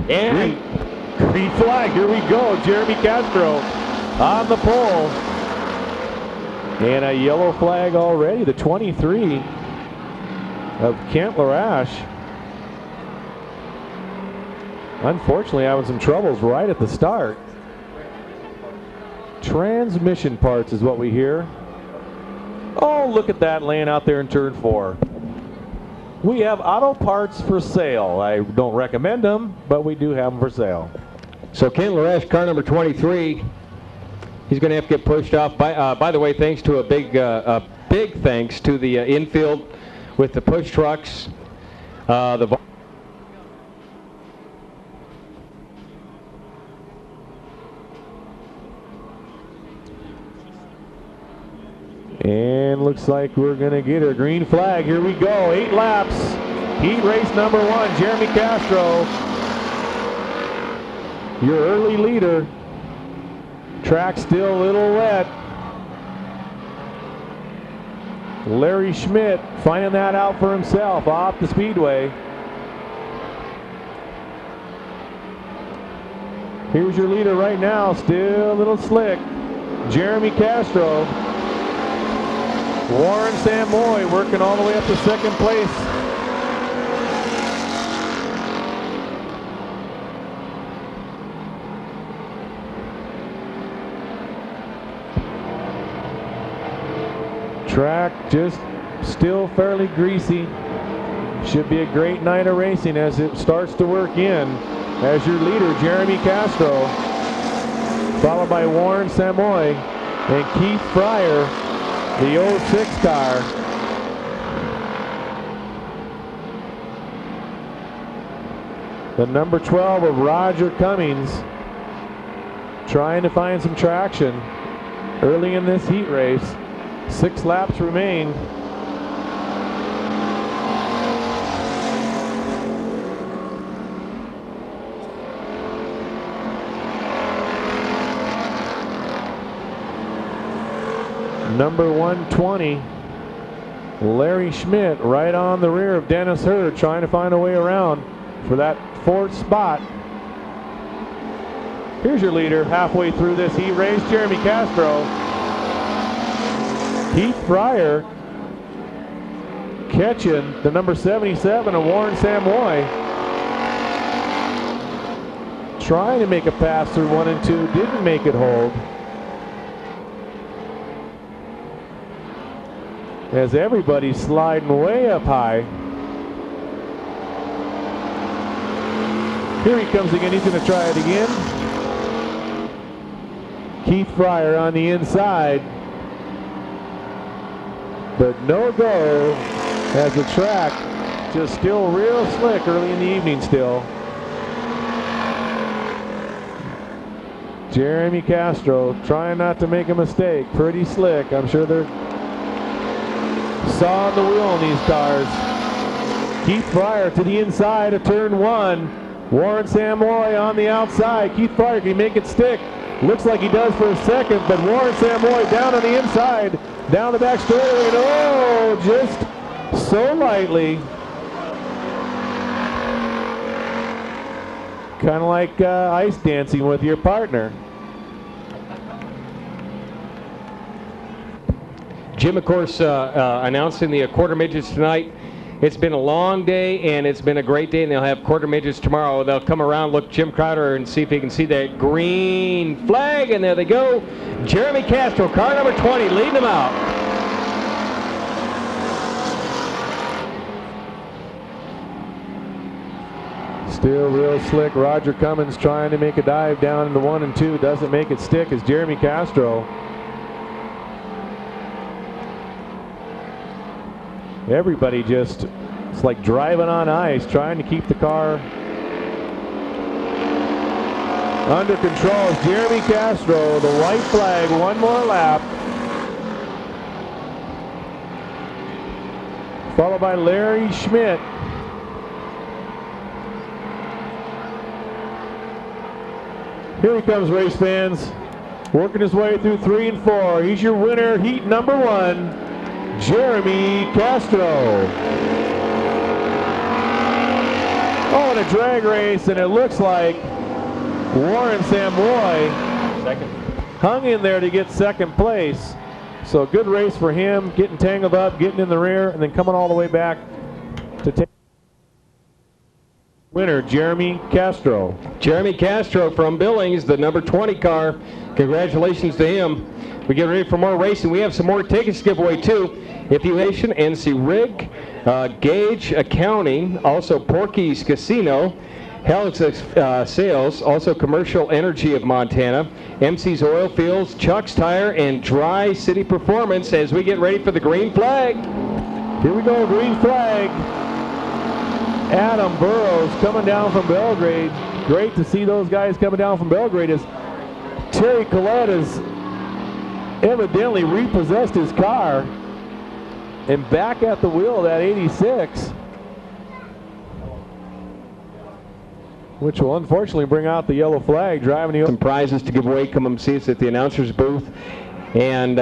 And green flag, here we go. Jeremy Castro on the pole. And a yellow flag already, the 23 of Kent Larash. Unfortunately, having some troubles right at the start. Transmission parts is what we hear. Oh, look at that laying out there in turn 4. We have auto parts for sale. I don't recommend them, but we do have them for sale. So Kent Larash, car number 23, he's going to have to get pushed off. By the way, thanks to a big thanks to the infield with the push trucks. And looks like we're going to get a green flag. Here we go. 8 laps. Heat race number 1, Jeremy Castro. Your early leader. Track still a little wet. Larry Schmidt finding that out for himself off the speedway. Here's your leader right now. Still a little slick. Jeremy Castro. Warren Samoy working all the way up to second place. Track just still fairly greasy. Should be a great night of racing as it starts to work in. As your leader, Jeremy Castro, followed by Warren Samoy and Keith Fryer. The 06 car. The number 12 of Roger Cummings trying to find some traction early in this heat race. 6 laps remain. Number 120, Larry Schmidt, right on the rear of Dennis Hurd, trying to find a way around for that 4th spot. Here's your leader halfway through this heat race, Jeremy Castro. Keith Fryer catching the number 77 of Warren Samoy. Trying to make a pass through 1 and 2, didn't make it hold. As everybody's sliding way up high. Here he comes again, he's going to try it again. Keith Fryer on the inside. But no go as the track just still real slick early in the evening still. Jeremy Castro trying not to make a mistake. Pretty slick. I'm sure they're sawing the wheel on these cars. Keith Fryer to the inside of turn 1. Warren Samoy on the outside. Keith Fryer, can he make it stick? Looks like he does for a second, but Warren Samoy down on the inside, down the back straightaway, and oh, just so lightly. Kind of like ice dancing with your partner. Jim, of course, announcing the quarter midgets tonight. It's been a long day, and it's been a great day, and they'll have quarter midgets tomorrow. They'll come around, look Jim Crowder, and see if he can see that green flag, and there they go. Jeremy Castro, car number 20, leading them out. Still real slick. Roger Cummins trying to make a dive down into 1 and 2. Doesn't make it stick as Jeremy Castro. Everybody just, it's like driving on ice, trying to keep the car under control. As Jeremy Castro, the white flag, 1 more lap. Followed by Larry Schmidt. Here he comes, race fans. Working his way through 3 and 4. He's your winner, heat number 1. Jeremy Castro. Oh, and a a drag race, and it looks like Warren Samoy hung in there to get second place. So good race for him, getting tangled up, getting in the rear, and then coming all the way back to take winner, Jeremy Castro. Jeremy Castro from Billings, the number 20 car. Congratulations to him. We get ready for more racing. We have some more tickets to give away too. If you nation, NC Rig, Gage Accounting, also Porky's Casino, Helix Sales, also Commercial Energy of Montana, MC's Oil Fields, Chuck's Tire, and Dry City Performance as we get ready for the green flag. Here we go, green flag. Adam Burrows coming down from Belgrade. Great to see those guys coming down from Belgrade as Terry Collette has evidently repossessed his car and back at the wheel of that 86. Which will unfortunately bring out the yellow flag. Driving the some prizes to give away. Come and see us at the announcer's booth. And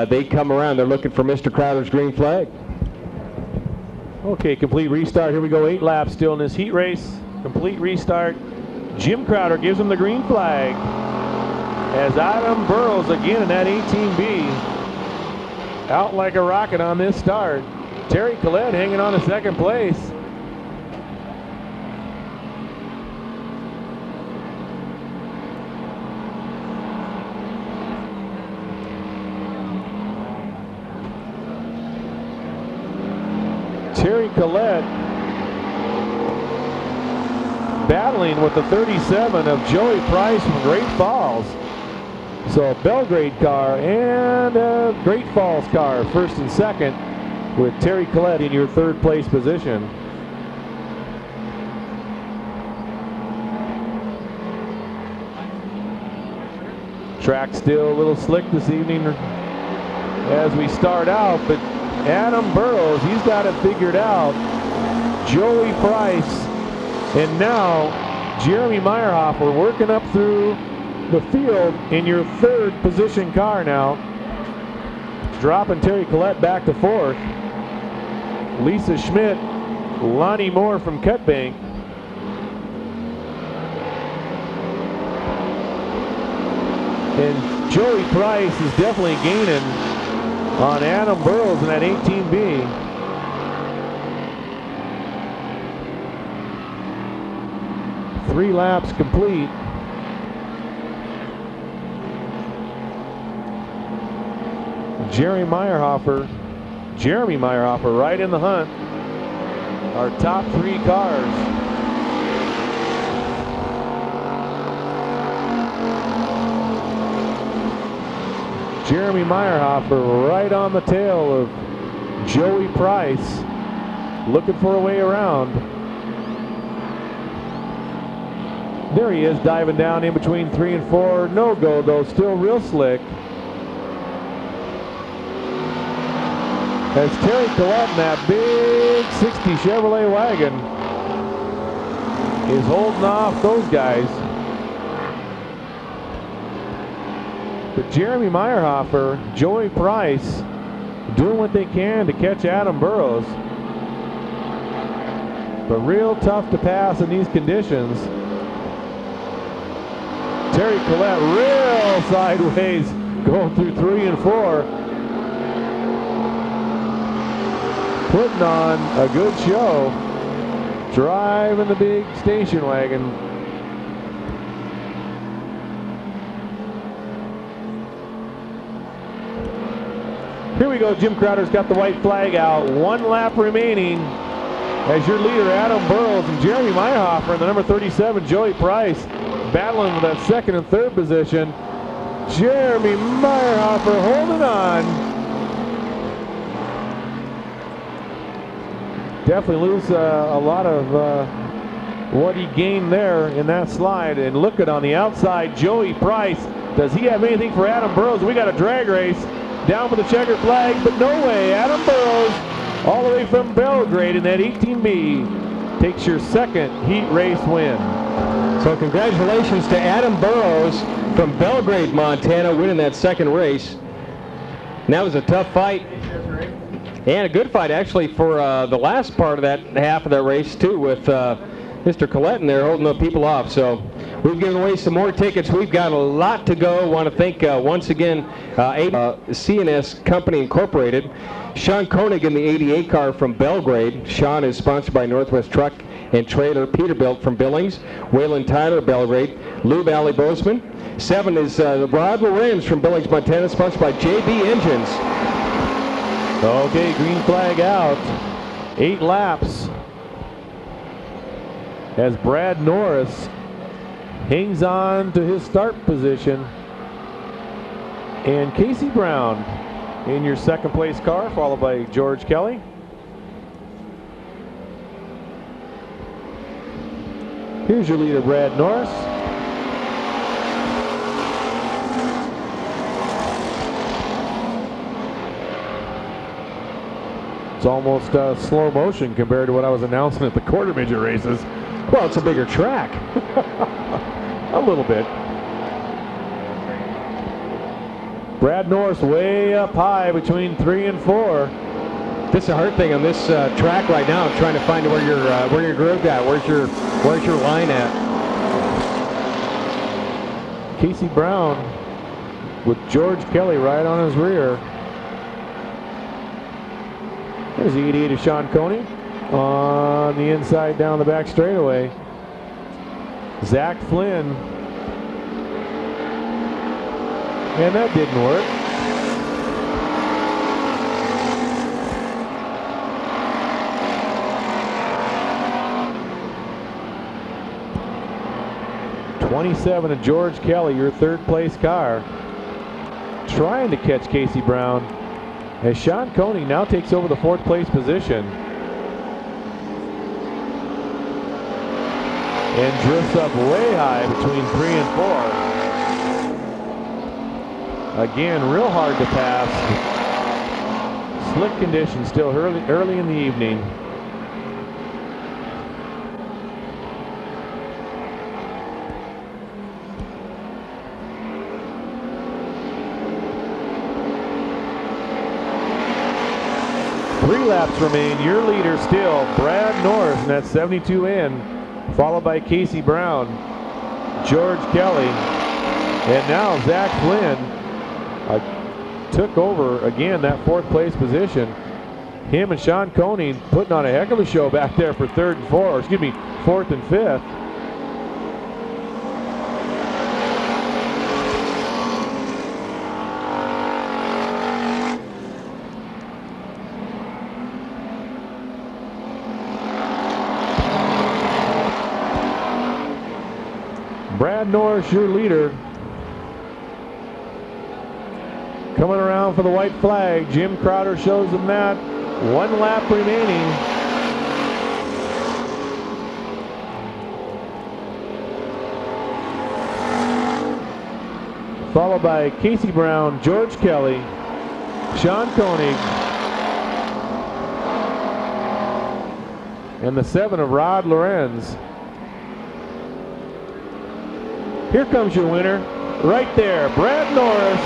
they come around. They're looking for Mr. Crowder's green flag. Okay, complete restart. Here we go. 8 laps still in this heat race. Complete restart. Jim Crowder gives him the green flag. As Adam Burrows again in that 18B. Out like a rocket on this start. Terry Collette hanging on to second place. Terry Collette battling with the 37 of Joey Price from Great Falls. So a Belgrade car and a Great Falls car, first and second, with Terry Collette in your third place position. Track still a little slick this evening as we start out, but Adam Burrows, he's got it figured out. Joey Price, and now Jeremy Meyerhofer working up through the field in your third position car now. Dropping Terry Collette back to fourth. Lisa Schmidt, Lonnie Moore from Cutbank. And Joey Price is definitely gaining on Adam Burrows in that 18B. Three laps complete. Jeremy Meyerhofer right in the hunt. Our top 3 cars. Jeremy Meyerhofer right on the tail of Joey Price, looking for a way around. There he is, diving down in between 3 and 4. No go though, still real slick. As Terry Collette in that big 60 Chevrolet wagon is holding off those guys. But Jeremy Meyerhofer, Joey Price, doing what they can to catch Adam Burrows. But real tough to pass in these conditions. Terry Collette real sideways going through 3 and 4. Putting on a good show. Driving the big station wagon. Here we go, Jim Crowder's got the white flag out. 1 lap remaining as your leader, Adam Burrows, and Jeremy Meyerhofer in the number 37, Joey Price, battling for that second and third position. Jeremy Meyerhofer holding on. Definitely lose a lot of what he gained there in that slide. And look at on the outside, Joey Price. Does he have anything for Adam Burrows? We got a drag race. Down for the checkered flag, but no way. Adam Burrows, all the way from Belgrade in that 18B, takes your second heat race win. So congratulations to Adam Burrows from Belgrade, Montana, winning that second race. And that was a tough fight. And a good fight, actually, for the last part of that half of that race, too, with Mr. Colleton there holding the people off. So we've given away some more tickets. We've got a lot to go. Want to thank once again C&S Company Incorporated. Sean Koenig in the 88 car from Belgrade. Sean is sponsored by Northwest Truck and Trailer. Peterbilt from Billings. Waylon Tyler, Belgrade. Lou Valley Bozeman. 7 is Rod Lorenz from Billings, Montana, sponsored by JB Engines. Okay, green flag out. 8 laps. As Brad Norris hangs on to his start position. And Casey Brown in your second place car, followed by George Kelly. Here's your leader, Brad Norris. It's almost slow motion compared to what I was announcing at the quarter midget races. Well, it's a bigger track. A little bit. Brad Norris way up high between 3 and 4. This is a hard thing on this track right now. I'm trying to find where you're grooved at. Where's your line at? Casey Brown with George Kelly right on his rear. There's the 88 of Sean Koenig on the inside down the back straightaway. Zach Flynn. And that didn't work. '27 of George Kelly, your third place car. Trying to catch Casey Brown as Sean Koenig now takes over the 4th place position. And drifts up way high between 3 and 4. Again, real hard to pass. Slick conditions still early in the evening. Three laps remain. Your leader still, Brad Norris, and that's 72 in. Followed by Casey Brown, George Kelly, and now Zach Flynn took over again that 4th place position. Him and Sean Koenig putting on a heck of a show back there for 4th and 5th. Brad Norris, your leader. Coming around for the white flag. Jim Crowder shows them that. 1 lap remaining. Followed by Casey Brown, George Kelly, Sean Koenig, and the 7 of Rod Lorenz. Here comes your winner, right there, Brad Norris,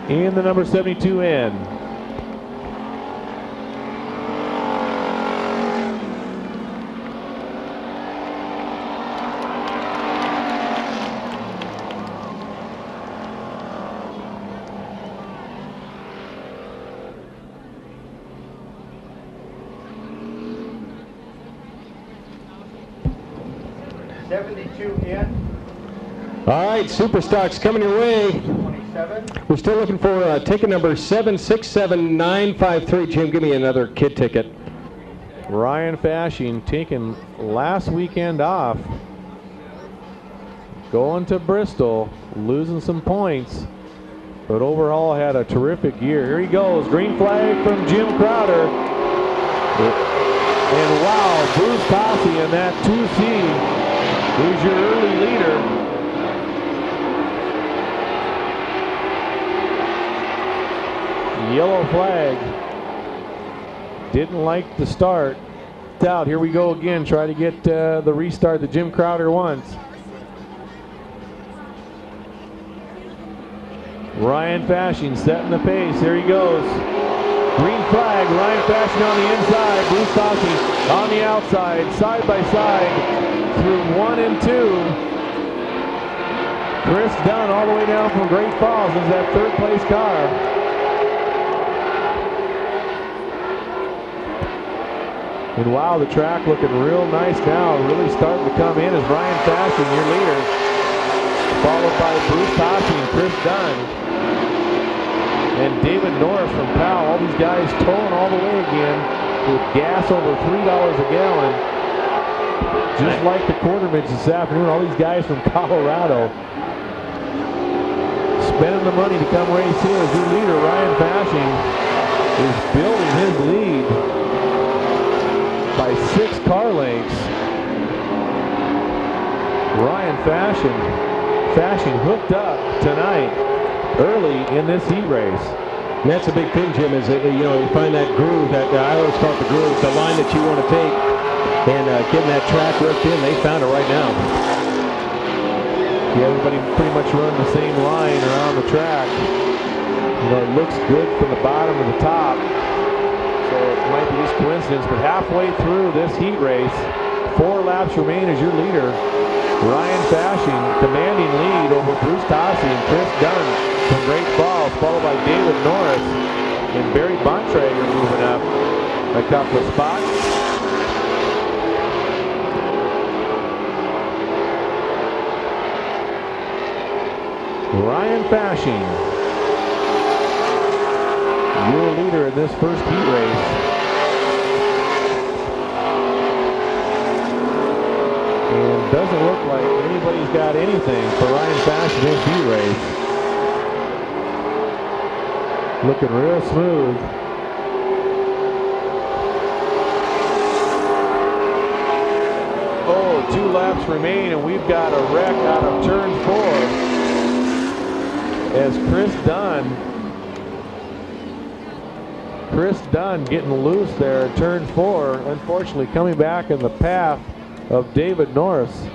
in the number 72 N. All right, Superstock's coming your way. 27. We're still looking for ticket number 767953. Jim, give me another kid ticket. Ryan Fashing taking last weekend off. Going to Bristol, losing some points. But overall had a terrific year. Here he goes, green flag from Jim Crowder. And wow, Bruce Cossey in that 2C. Who's your early leader? Yellow flag. Didn't like the start. Out. Here we go again. Try to get the restart that Jim Crowder wants. Ryan Fashing setting the pace. Here he goes. Green flag, Ryan Fashion on the inside, Bruce Tossi on the outside, side by side through 1 and 2. Chris Dunn all the way down from Great Falls is that third place car. And wow, the track looking real nice now, really starting to come in as Ryan Fashion, your leader, followed by Bruce Tossi and Chris Dunn. And David Norris from Powell, all these guys towing all the way again with gas over $3 a gallon. Just like the quarter midgets this afternoon, all these guys from Colorado spending the money to come race here as your leader, Ryan Fashion, is building his lead by 6 car lengths. Ryan Fashion hooked up tonight early in this heat race. And that's a big thing, Jim, is that, you find that groove, that I always call it the groove, the line that you want to take, and getting that track worked in. They found it right now. Yeah, everybody pretty much running the same line around the track. It looks good from the bottom to the top. So it might be just coincidence, but halfway through this heat race, 4 laps remain as your leader. Ryan Fashion commanding lead over Bruce Tossi and Chris Dunn from Great Falls, followed by David Norris and Barry Bontrager moving up a couple of spots. Ryan Fashion, your leader in this first heat race. And doesn't look like anybody's got anything for Ryan Fashion in this heat race. Looking real smooth. Oh, 2 laps remain, and we've got a wreck out of turn 4. As Chris Dunn getting loose there at turn 4, unfortunately coming back in the path of David Norris.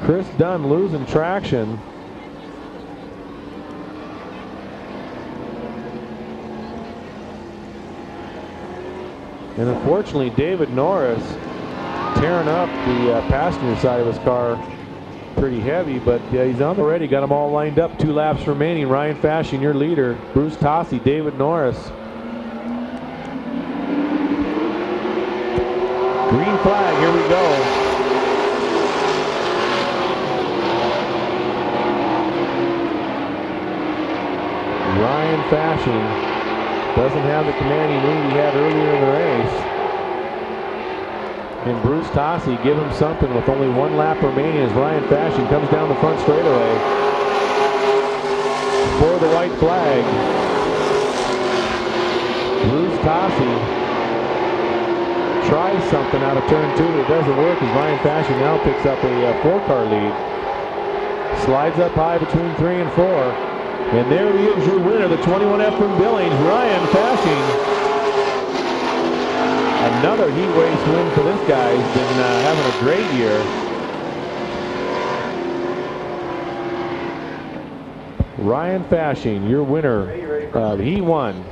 Chris Dunn losing traction. And unfortunately David Norris tearing up the passenger side of his car pretty heavy, but he's on the ready, got them all lined up. 2 laps remaining. Ryan Fashion, your leader. Bruce Tossi, David Norris. Green flag, here we go. Ryan Fashion doesn't have the commanding lead he had earlier in the race. And Bruce Tossi give him something with only 1 lap remaining as Ryan Fashion comes down the front straightaway for the white flag. Bruce Tossi tries something out of turn 2, but it doesn't work as Ryan Fashion now picks up a 4-car lead. Slides up high between 3 and 4. And there he is, your winner, the 21F from Billings, Ryan Fashion. Another heat race win for this guy. He's been having a great year. Ryan Fashion, your winner of E1.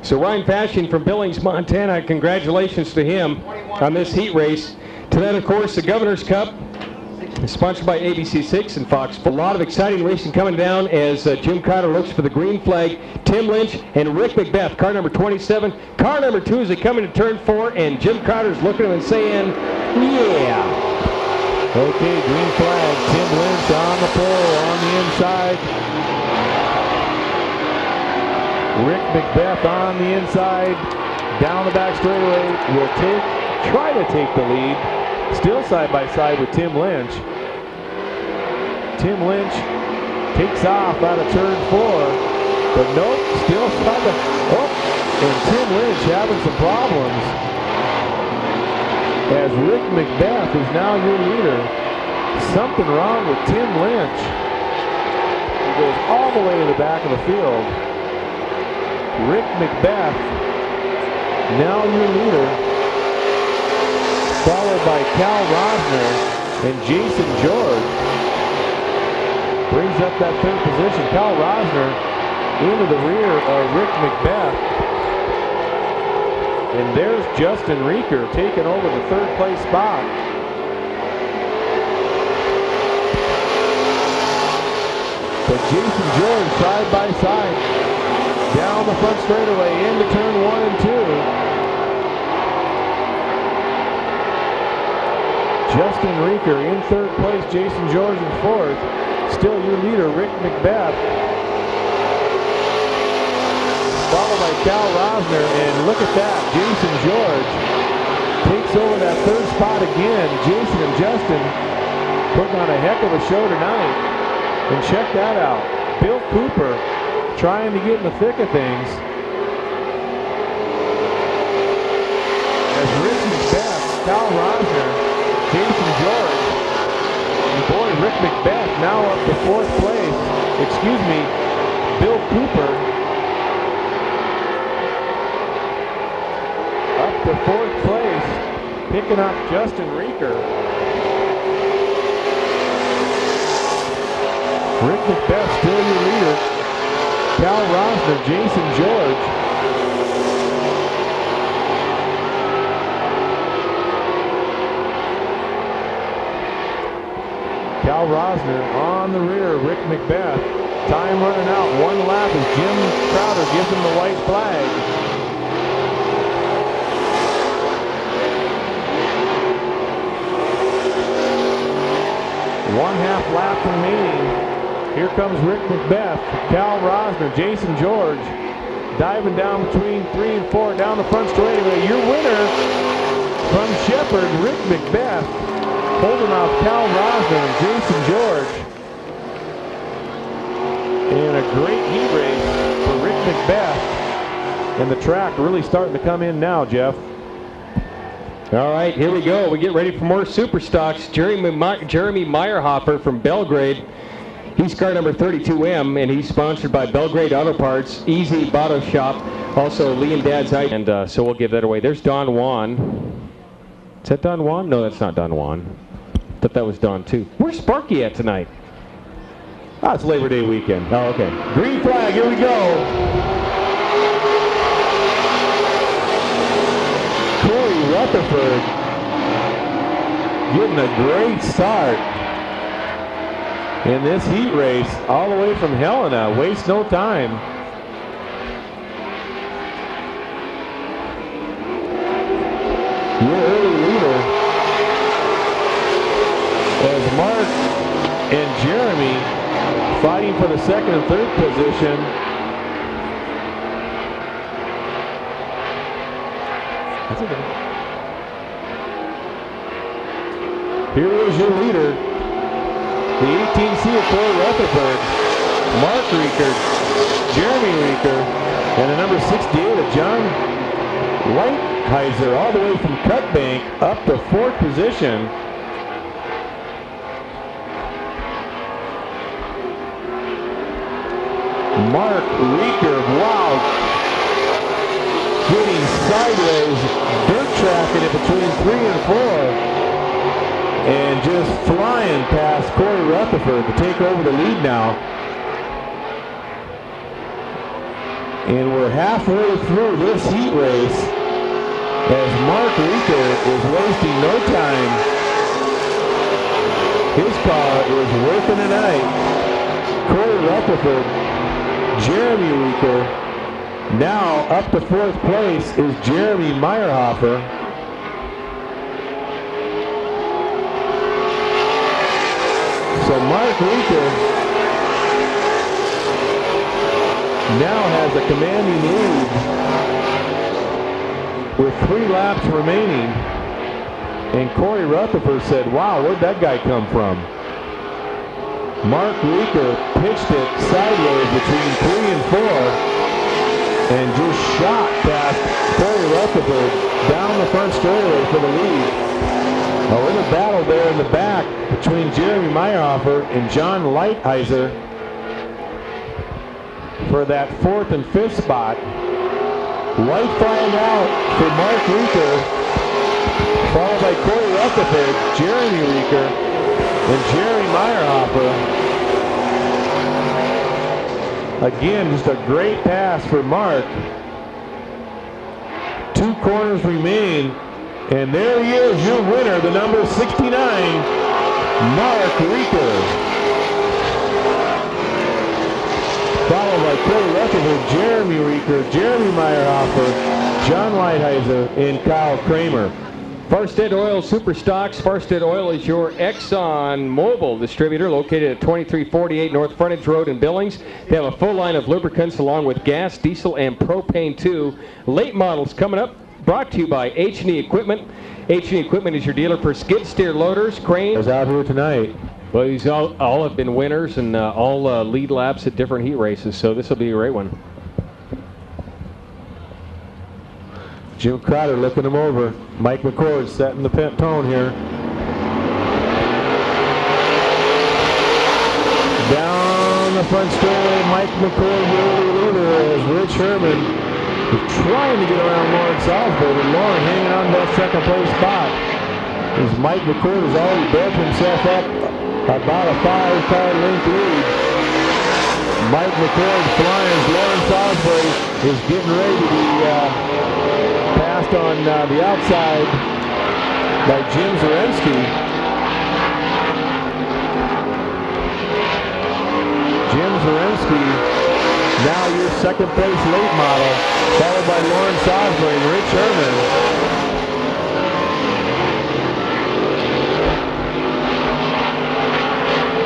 So Ryan Fashion from Billings, Montana, congratulations to him on this heat race. Tonight, of course, the Governor's Cup is sponsored by ABC6 and Fox. A lot of exciting racing coming down as Jim Carter looks for the green flag. Tim Lynch and Rick McBeth, car number 27. Car number 2 is coming to turn 4, and Jim Carter's looking at him and saying, yeah. Okay, green flag. Tim Lynch on the pole on the inside. Rick McBeth on the inside. Down the back straightaway. Will try to take the lead. Still side by side with Tim Lynch. Tim Lynch takes off out of turn 4. But nope, still side by. Oh, and Tim Lynch having some problems. As Rick McBeth is now your leader. Something wrong with Tim Lynch. He goes all the way to the back of the field. Rick McBeth, now your leader, followed by Cal Rosner and Jason George. Brings up that 3rd position. Cal Rosner into the rear of Rick McBeth. And there's Justin Reeker taking over the third place spot. But Jason George side by side down the front straightaway into turn 1 and 2. Justin Reeker in third place, Jason George in fourth. Still your leader, Rick McBeth. Followed by Cal Rosner, and look at that, Jason George takes over that third spot again. Jason and Justin putting on a heck of a show tonight. And check that out, Bill Cooper trying to get in the thick of things. As Rick McBeth, Cal Rosner, Jason George, and boy, Rick McBeth now up to fourth place. Excuse me, Bill Cooper up to fourth place, picking up Justin Reeker. Rick McBeth still your leader. Cal Rosner, Jason George. Cal Rosner on the rear, Rick McBeth. Time running out, one lap as Jim Crowder gives him the white flag. One half lap remaining. Here comes Rick McBeth, Cal Rosner, Jason George diving down between 3 and 4 down the front straightaway. Your winner from Shepherd, Rick McBeth, holding off Cal Rosner and Jason George. And a great heat race for Rick McBeth. And the track really starting to come in now, Jeff. All right, here we go. We get ready for more Super Stocks. Jeremy Meyerhofer from Belgrade. He's car number 32M, and he's sponsored by Belgrade Auto Parts, Easy Botto Shop, also Lee and Dad's Ice. And so we'll give that away. There's Don Juan. Is that Don Juan? No, that's not Don Juan. Thought that was Don too. Where's Sparky at tonight? Ah, it's Labor Day weekend. Oh, okay. Green flag, here we go. Corey Rutherford getting a great start in this heat race all the way from Helena. Waste no time. Your early leader as Mark and Jeremy fighting for the second and third position. That's okay. Here is your leader, the 18C of Corey Rutherford, Mark Reeker, Jeremy Reeker, and the number 68 of John Lightheiser, all the way from Cutbank up to fourth position. Mark Reeker, wow, getting sideways, dirt tracking it between 3 and 4, and just flying past Corey Rutherford to take over the lead now. And we're halfway through this heat race as Mark Reeker is wasting no time. His car is working tonight. Corey Rutherford, Jeremy Reeker. Now up to fourth place is Jeremy Meyerhofer. So Mark Reeker now has a commanding lead with 3 laps remaining. And Corey Rutherford said, wow, where'd that guy come from? Mark Reeker pitched it sideways between 3 and 4 and just shot past Corey Rutherford down the front straightaway for the lead. Oh, in a battle there in the back between Jeremy Meyerhofer and John Lightheiser for that 4th and 5th spot. White flag out for Mark Reeker, followed by Corey Rutherford, Jeremy Reeker, and Jerry Meyerhofer. Again, just a great pass for Mark. 2 corners remain. And there he is, your winner, the number 69, Mark Reeker. Followed by Cody Rutherford, Jeremy Reeker, Jeremy Meyerhofer, John Lighthizer, and Kyle Kramer. Farstead Oil Superstocks. Farstead Oil is your Exxon Mobil distributor located at 2348 North Frontage Road in Billings. They have a full line of lubricants along with gas, diesel, and propane too. Late models coming up, brought to you by H&E Equipment. H&E Equipment is your dealer for skid steer loaders, cranes. Out here tonight. Well, these all have been winners and all lead laps at different heat races, so this will be a great one. Jim Crowder looking him over. Mike McCord setting the tone here. Down the front straightaway, Mike McCord, the early leader, as Rich Herman is trying to get around Lauren Salzberg, and Lauren hanging on to that second place spot. As Mike McCord has already built himself up about a 5-car length lead. Mike McCord flying as Lauren Salzberg is getting ready to be passed on the outside by Jim Zaremski. Jim Zaremski, now your second place late model, followed by Lauren Salzberg and Rich Herman.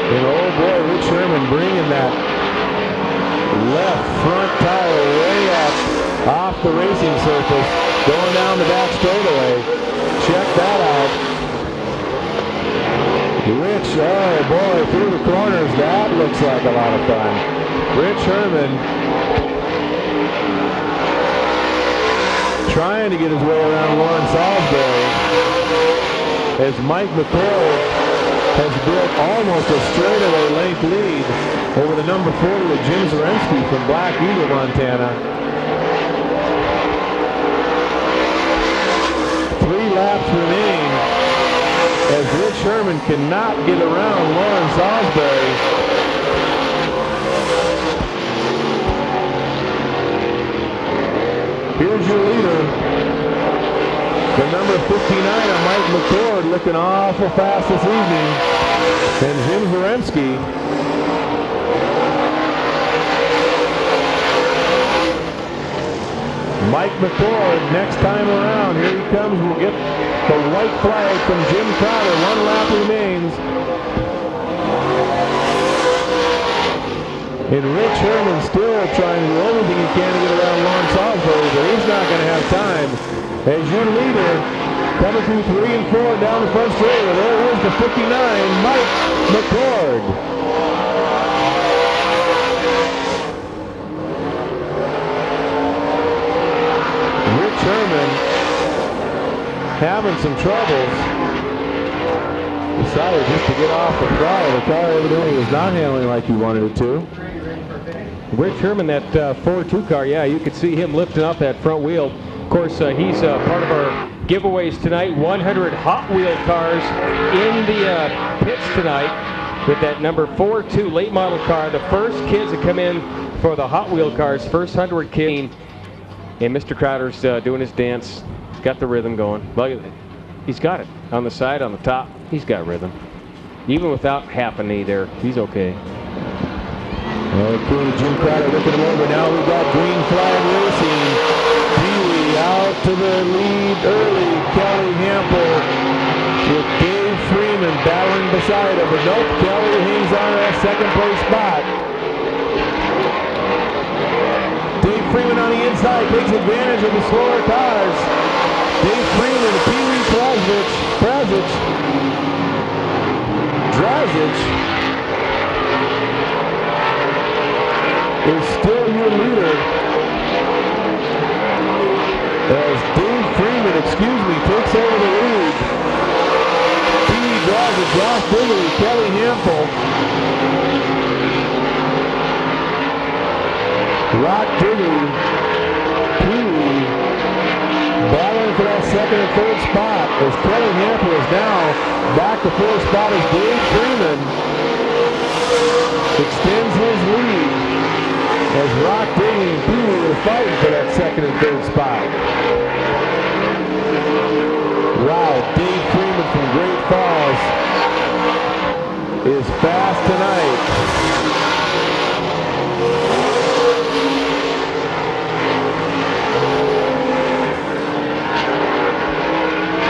And oh boy, Rich Herman bringing that left front tire way up off the racing surface, going down the back straightaway. Check that out. Rich, oh boy, through the corners, that looks like a lot of fun. Rich Herman trying to get his way around Lauren Salisbury as Mike McCord has built almost a straightaway length lead over the number 40 of Jim Zaremski from Black Eagle, Montana. 3 laps remain as Rich Herman cannot get around Lauren Salisbury. Here's your leader, the number 59 of Mike McCord, looking awful fast this evening. And Jim Zaremski Mike McCord next time around. Here he comes. We'll get the white flag from Jim Crowder. 1 lap remains. And Rich Herman still trying to do everything he can to get around Lauren Salisbury, but he's not going to have time. As your leader, coming through 3 and 4 down the front straightaway, there is the 59, Mike McCord. Rich Herman having some troubles. Decided just to get off the throttle. The car evidently was not handling like he wanted it to. Rich Herman, that 4-2 car, yeah, you could see him lifting up that front wheel. Of course, he's part of our giveaways tonight. 100 Hot Wheel cars in the pits tonight with that number 4-2 late model car. The first kids that come in for the Hot Wheel cars, first 100 kids. And Mr. Crowder's doing his dance. Got the rhythm going. Well, he's got it. On the side, on the top, he's got rhythm. Even without half a knee there, he's okay. Okay, Jim Crowder looking him over. Now we've got Green Flag Racing. Peewee out to the lead early. Kelly Hampel with Dave Freeman battling beside him. But nope, Kelly hangs on to that second place spot. Dave Freeman on the inside takes advantage of the slower cars. Dave Freeman, Peewee Drazic is still your leader. As Dave Freeman, takes over the lead. Peewee Drazic, Josh Bigley, Kelly Hampel, Rock Bigley, Peewee battling for that second and third spot as Kelly Hampel is now back to fourth spot as Dave Freeman extends his lead. as Rock Digging and Pee-wee were fighting for that second and third spot. Wow, Dave Freeman from Great Falls is fast tonight.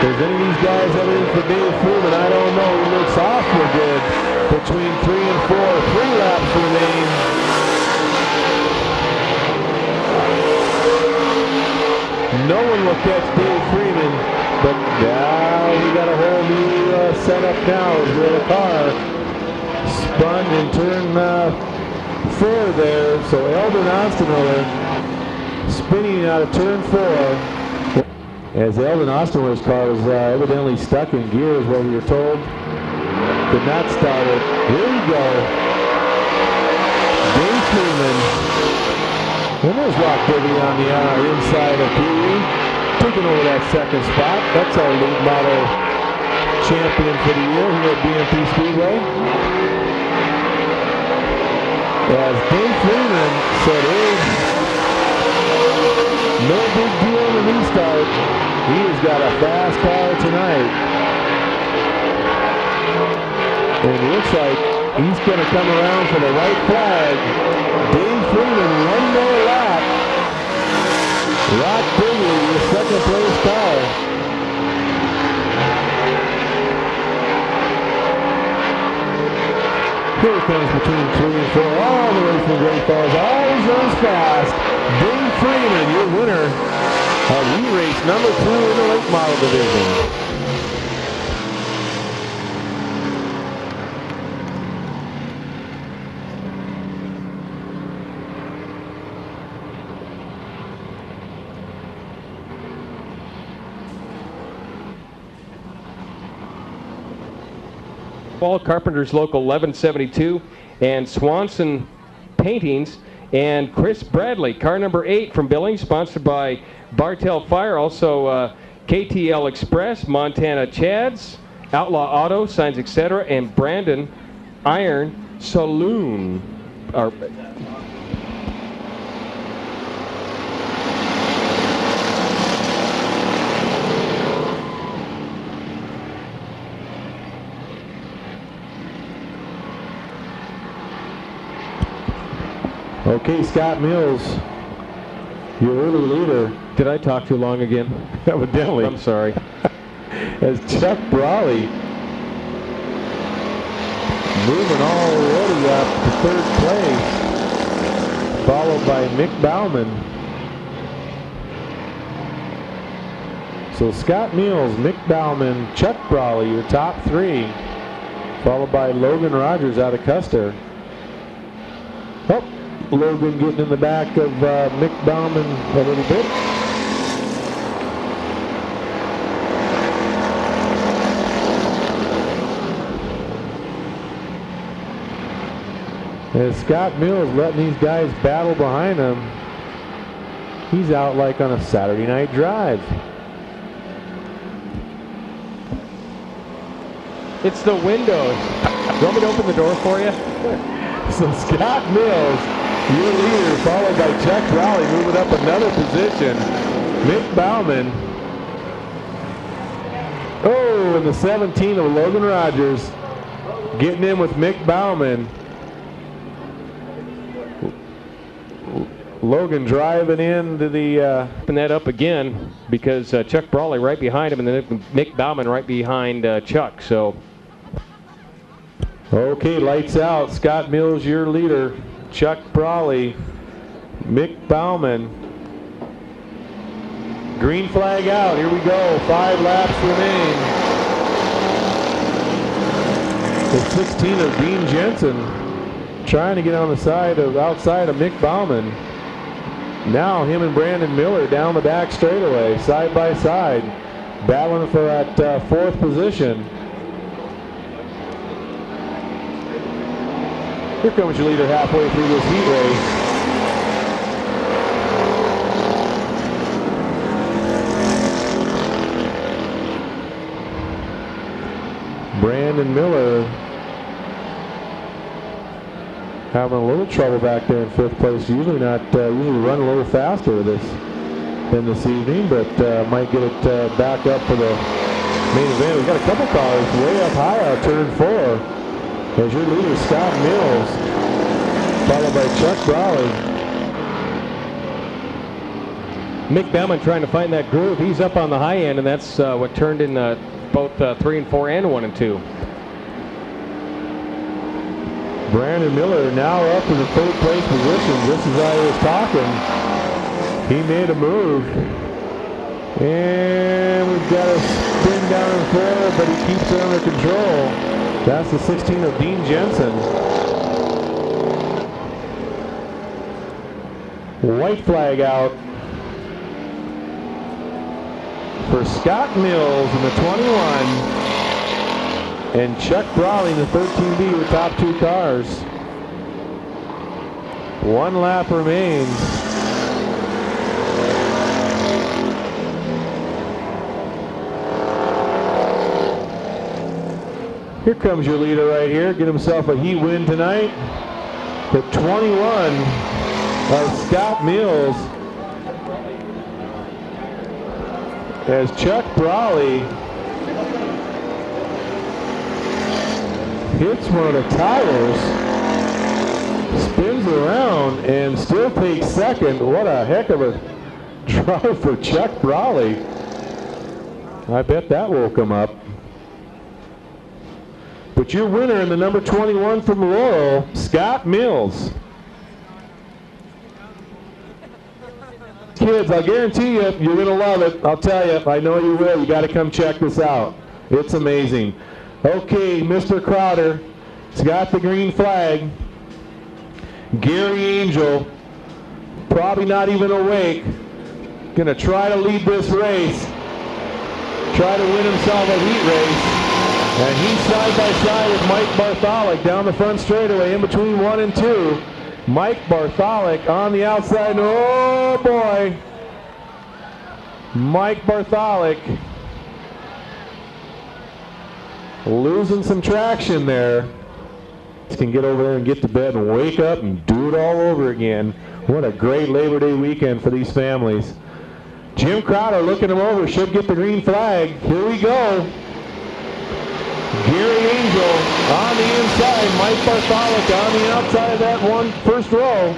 Does any of these guys have anything for Dave Freeman? I don't know. He looks awful good. Between 3 and 4, 3 laps remain. No one will catch Dave Freeman, but now we got a whole new setup now where the car spun and turned 4 there. So Eldon Ostermiller spinning out of turn 4. As Eldon Ostermiller's car was evidently stuck in gear is what we were told. Could not start it. Here we go. Dave Freeman. And there's Rock Diggity on the inside of Pee-wee. Taking over that second spot. That's our lead model champion for the year here at BMP Speedway. As Dave Freeman said, hey, no big deal in the restart. He has got a fast car tonight. And it looks like he's going to come around for the white flag. Dave Freeman, 1 more lap. Rock Diggity, the second place car. Here it comes between 3 and 4, all the way from Great Falls. Always runs fast. Dave Freeman, your winner of E-Race number 2 in the late model division. Paul Carpenter's Local 1172 and Swanson Paintings, and Chris Bradley, car number 8 from Billings, sponsored by Bartell Fire, also KTL Express, Montana Chads, Outlaw Auto, Signs Etc., and Brandon Iron Saloon. Okay, Scott Mills, your early leader. Did I talk too long again? Evidently. I'm sorry. As Chuck Brawley moving already up to 3rd place, followed by Mick Bauman. So Scott Mills, Mick Bauman, Chuck Brawley, your top 3, followed by Logan Rogers out of Custer. Oh, Logan getting in the back of Mick Bauman a little bit. As Scott Mills letting these guys battle behind him, he's out like on a Saturday night drive. It's the windows. You want me to open the door for you? So Scott Mills, your leader, followed by Chuck Brawley, moving up another position. Mick Bauman. Oh, and the 17 of Logan Rogers getting in with Mick Bauman. Logan driving into the... Open that up again because Chuck Brawley right behind him and then Mick Bauman right behind Chuck. So. Okay, lights out. Scott Mills, your leader. Chuck Brawley, Mick Bauman. Green flag out. Here we go. 5 laps remain. The 16 of Dean Jensen trying to get on the side of outside of Mick Bauman. Now him and Brandon Miller down the back straightaway, side by side, battling for that 4th position. Here comes your leader halfway through this heat race. Brandon Miller having a little trouble back there in 5th place. Usually run a little faster than this evening, but might get it back up for the main event. We've got a couple cars way up high out turn 4. As your leader, Scott Mills, followed by Chuck Brawley. Mick Bellman trying to find that groove. He's up on the high end, and that's what turned in both 3 and 4 and 1 and 2. Brandon Miller now up in the 3rd place position, just as I was talking. He made a move. And we've got a spin down in 4, but he keeps it under control. That's the 16 of Dean Jensen. White flag out for Scott Mills in the 21 and Chuck Brawley in the 13B with top 2 cars. 1 lap remains. Here comes your leader right here. Get himself a heat win tonight. The 21 of Scott Mills. As Chuck Brawley hits one of the tires, spins around, and still takes 2nd. What a heck of a drive for Chuck Brawley. I bet that woke him up. But your winner in the number 21 from Laurel, Scott Mills. Kids, I guarantee you, you're going to love it. I'll tell you, I know you will. You got to come check this out. It's amazing. Okay, Mr. Crowder has got the green flag. Gary Angel, probably not even awake, going to try to lead this race. Try to win himself a heat race. And he's side by side with Mike Bartholic down the front straightaway in between 1 and 2. Mike Bartholic on the outside. Oh boy. Mike Bartholic losing some traction there. He can get over there and get to bed and wake up and do it all over again. What a great Labor Day weekend for these families. Jim Crowder looking him over, should get the green flag. Here we go. Gary Angel on the inside, Mike Bartholic on the outside of that first row.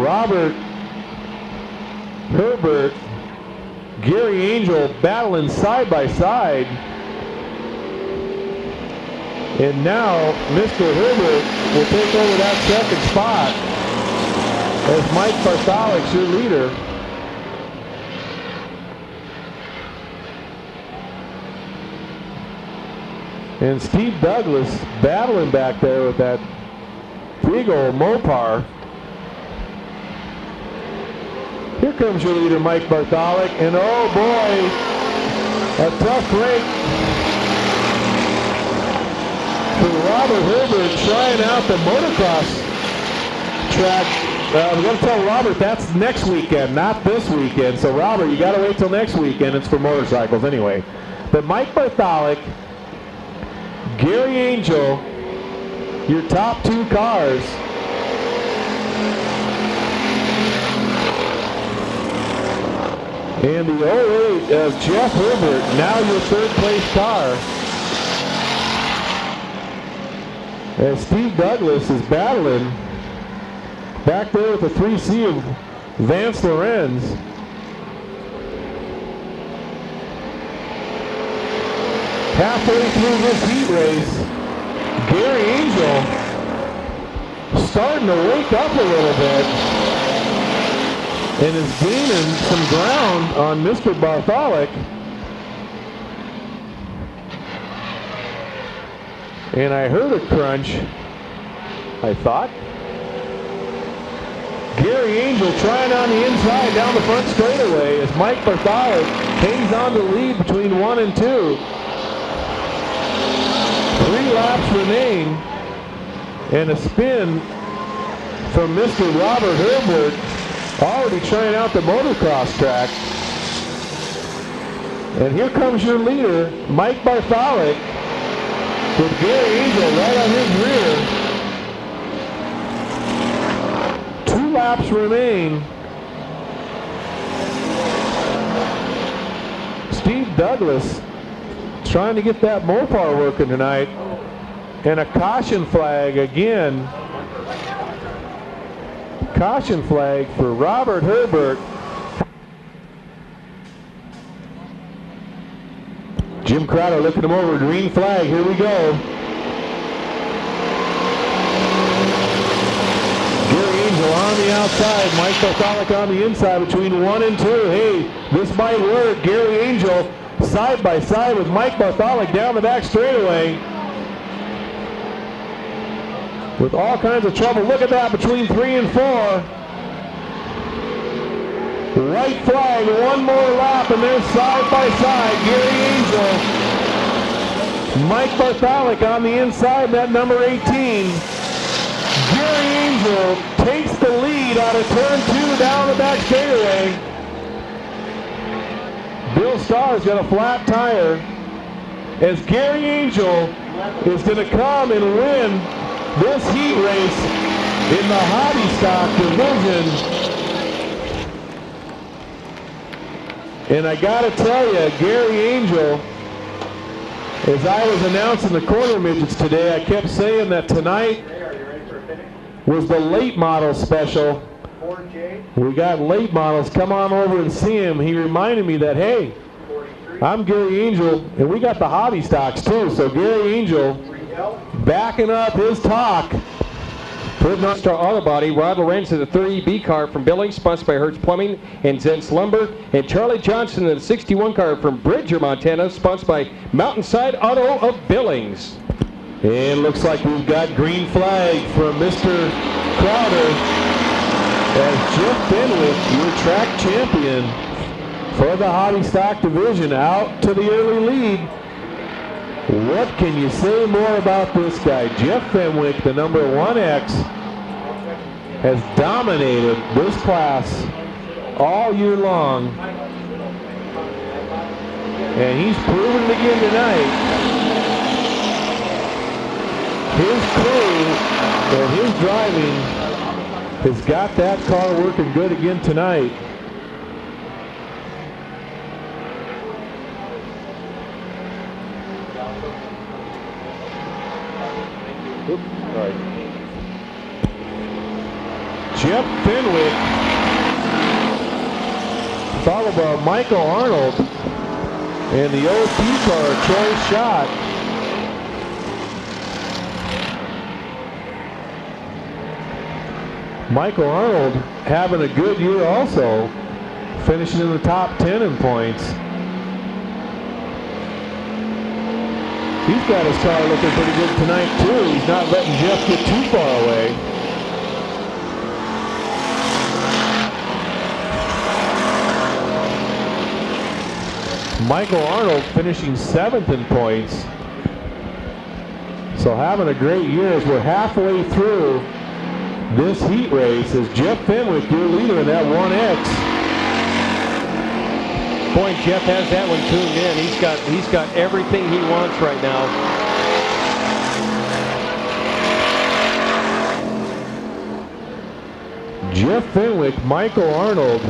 Robert Herbert, Gary Angel battling side by side. And now Mr. Herbert will take over that 2nd spot as Mike Bartholic's your leader. And Steve Douglas battling back there with that big old Mopar. Here comes your leader, Mike Bartholic, and oh boy, a tough break for Robert Herbert trying out the motocross track. We're going to tell Robert that's next weekend, not this weekend. So Robert, you got to wait till next weekend. It's for motorcycles anyway. But Mike Bartholic, Gary Angel, your top 2 cars. And the 08 of Jeff Herbert, now your 3rd place car. As Steve Douglas is battling back there with the 3C of Vance Lorenz. Halfway through this heat race, Gary Angel starting to wake up a little bit and is gaining some ground on Mr. Bartholic. And I heard a crunch, I thought. Gary Angel trying on the inside down the front straightaway as Mike Bartholic hangs on to lead between 1 and 2. 3 laps remain, and a spin from Mr. Robert Herbert, already trying out the motocross track. And here comes your leader, Mike Bartholic, with Gary Angel right on his rear. 2 laps remain. Steve Douglas trying to get that Mopar working tonight. And a caution flag again. Caution flag for Robert Herbert. Jim Crowder looking him over. Green flag. Here we go. Gary Angel on the outside. Mike Bartholic on the inside between 1 and 2. Hey, this might work. Gary Angel side by side with Mike Bartholic down the back straightaway. With all kinds of trouble. Look at that between 3 and 4. White flag, 1 more lap, and they're side by side. Gary Angel, Mike Bartholic on the inside, that number 18. Gary Angel takes the lead out of turn 2 down the back straightaway. Bill Starr's got a flat tire as Gary Angel is going to come and win this heat race in the hobby stock division. And I gotta tell you, Gary Angel, as I was announcing the quarter midgets today, I kept saying that tonight was the late model special. We got late models. Come on over and see him. He reminded me that, hey, I'm Gary Angel, and we got the hobby stocks too. So Gary Angel backing up his talk. Putting on Star Auto Body, Rod Lorenz in the 30B car from Billings, sponsored by Hertz Plumbing and Zentz Lumber, and Charlie Johnson in the 61 car from Bridger, Montana, sponsored by Mountainside Auto of Billings. And looks like we've got green flag from Mr. Crowder as Jeff Fenwick, your track champion for the hobby stock division, out to the early lead. What can you say more about this guy? Jeff Fenwick, the number 1X, has dominated this class all year long. And he's proven it again tonight. His crew and his driving has got that car working good again tonight. Jeff Fenwick, followed by Michael Arnold, and the OP car, Troy Schott. Michael Arnold having a good year also, finishing in the top 10 in points. He's got his car looking pretty good tonight too. He's not letting Jeff get too far away. Michael Arnold finishing 7th in points. So having a great year as we're halfway through this heat race as Jeff Fenwick, your leader in that 1X. Boy, Jeff has that one tuned in. He's got everything he wants right now. Jeff Fenwick, Michael Arnold,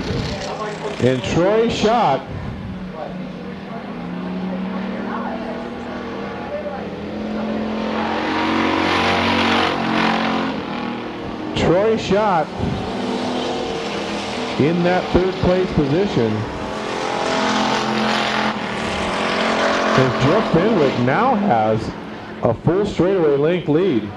and Troy Schott. Troy Schott in that 3rd place position. As Jeff Fenwick now has a full straightaway length lead.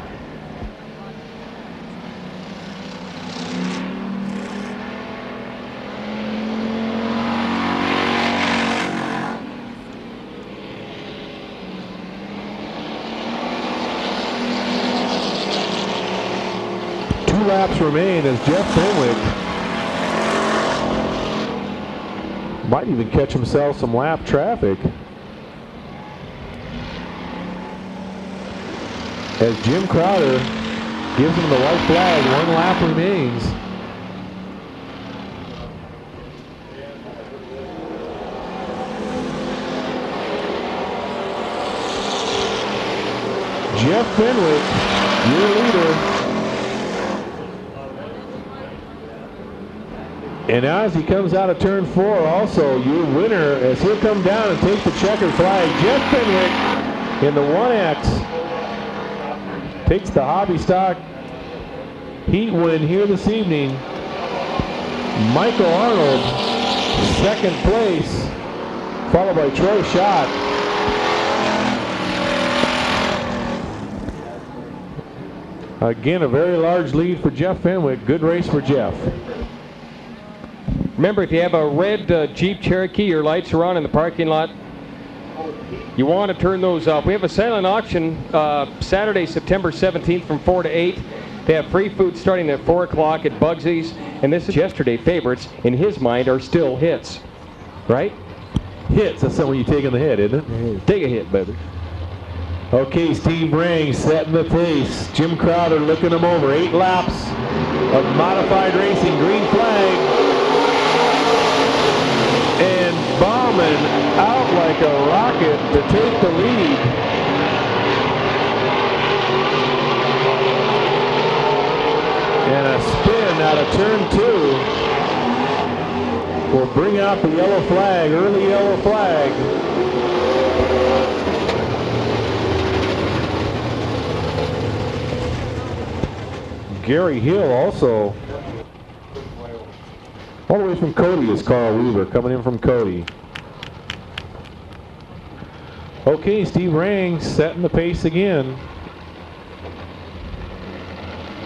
Laps remain as Jeff Fenwick might even catch himself some lap traffic as Jim Crowder gives him the white flag. 1 lap remains. Jeff Fenwick, your leader. And now as he comes out of turn 4, also your winner, as he'll come down and take the checkered flag, Jeff Fenwick in the 1X takes the hobby stock heat win here this evening. Michael Arnold, second place, followed by Troy Schott. Again, a very large lead for Jeff Fenwick. Good race for Jeff. Remember, if you have a red Jeep Cherokee, your lights are on in the parking lot. You want to turn those off. We have a silent auction Saturday, September 17th from 4 to 8. They have free food starting at 4 o'clock at Bugsy's. And this is yesterday favorites, in his mind, are still hits. Right? Hits, that's something you take in the head, isn't it? Take a hit, baby. Okay, Steve Ring setting the pace. Jim Crowder looking him over. 8 laps of modified racing. Green flag. And Bauman out like a rocket to take the lead. And a spin out of turn 2 will bring out the yellow flag, early yellow flag. Gary Hill also. All the way from Cody is Carl Weaver, coming in from Cody. Okay, Steve Rang setting the pace again.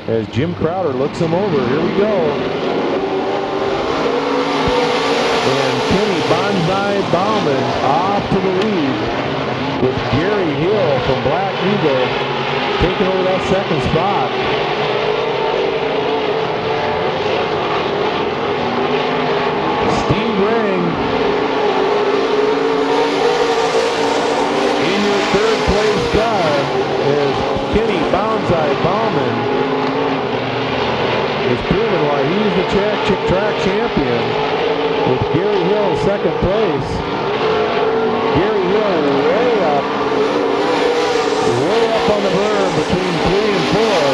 As Jim Crowder looks him over, here we go. And Kenny Bonsai Bauman off to the lead with Gary Hill from Black Eagle taking over that second spot. Steve Ring in your third place car is Kenny Bonsai Bauman. Is proven why he's the track champion with Gary Hill second place. Gary Hill way up on the berm between 3 and 4.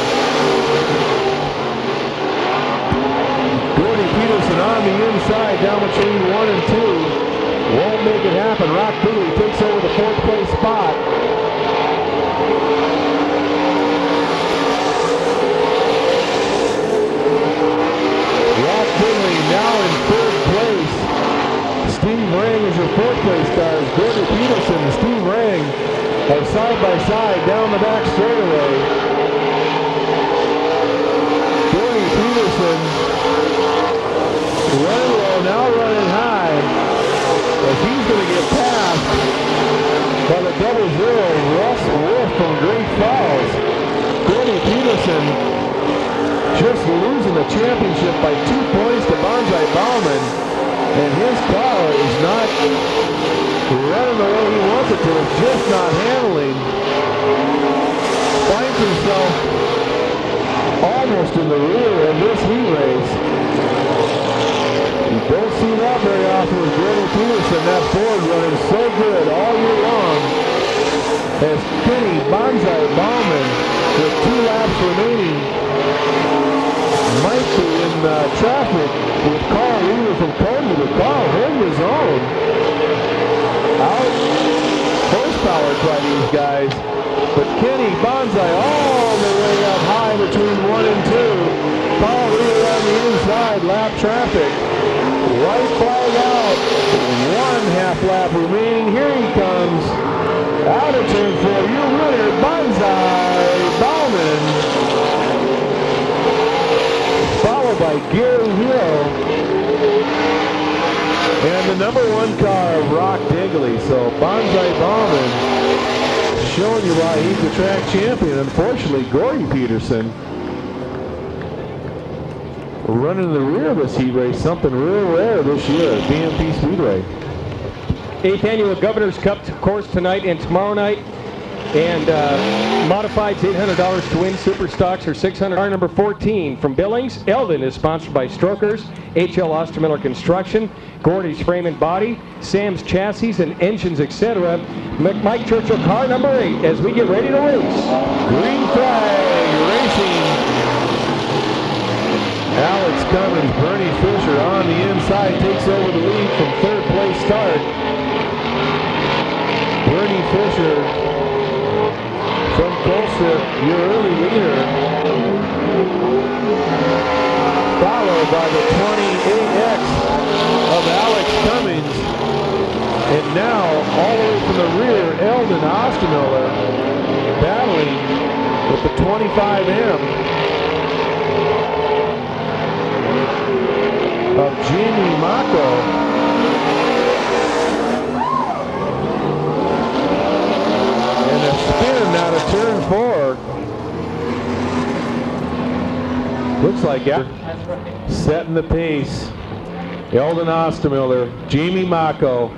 Gordy Peterson on the inside down between 1 and 2. Won't make it happen. Rock Billy takes over the 4th place spot. Now in 3rd place. Steve Ring is your 4th place stars. Gordy Peterson and Steve Ring are side by side down the back straightaway. Gordy Peterson running low, now running high. As he's going to get passed by the 00 Russ Wolf from Great Falls. Gordy Peterson just losing the championship by 2 points to Bonsai Bauman, and his car is not running the way he wants it to. It's just not handling. Finds himself almost in the rear of this heat race. You don't see that very often with Gordy Peterson. That Ford running so good all year long. As Kenny Bonsai Bauman with 2 laps remaining might be in traffic with Carl Weaver from Cody, but Carl holding his own. Out horsepowered by these guys, but Kenny Bonsai all the way up high between 1 and 2. Carl Weaver on the inside, lap traffic. White flag out, 1/2 lap remaining. Here he comes, out of turn 4, your winner, Bonsai Bauman. Followed by Gary Hill and the number 1 car of Rock Digley. So Bonsai Bauman showing you why he's the track champion. Unfortunately, Gordy Peterson running in the rear of this heat race, something real rare this year at BMP Speedway. 8th annual Governor's Cup course tonight and tomorrow night. And modifieds $800 to win. Super stocks are $600. Car number 14 from Billings. Eldon is sponsored by Strokers, HL Ostermiller Construction, Gordy's Frame and Body, Sam's Chassis and Engines, etc. Mike Churchill, car number 8, as we get ready to race. Green flag racing. Alex Cummins, Bernie Fisher on the inside, takes over the lead from third place start. Bernie Fisher from Colstrip, your early leader, followed by the 28X of Alex Cummins, and now all the way from the rear, Eldon Ostermiller battling with the 25M of Jamie Mako. And a spin out of turn 4. Looks like setting the pace. Eldon Ostermiller, Jamie Mako.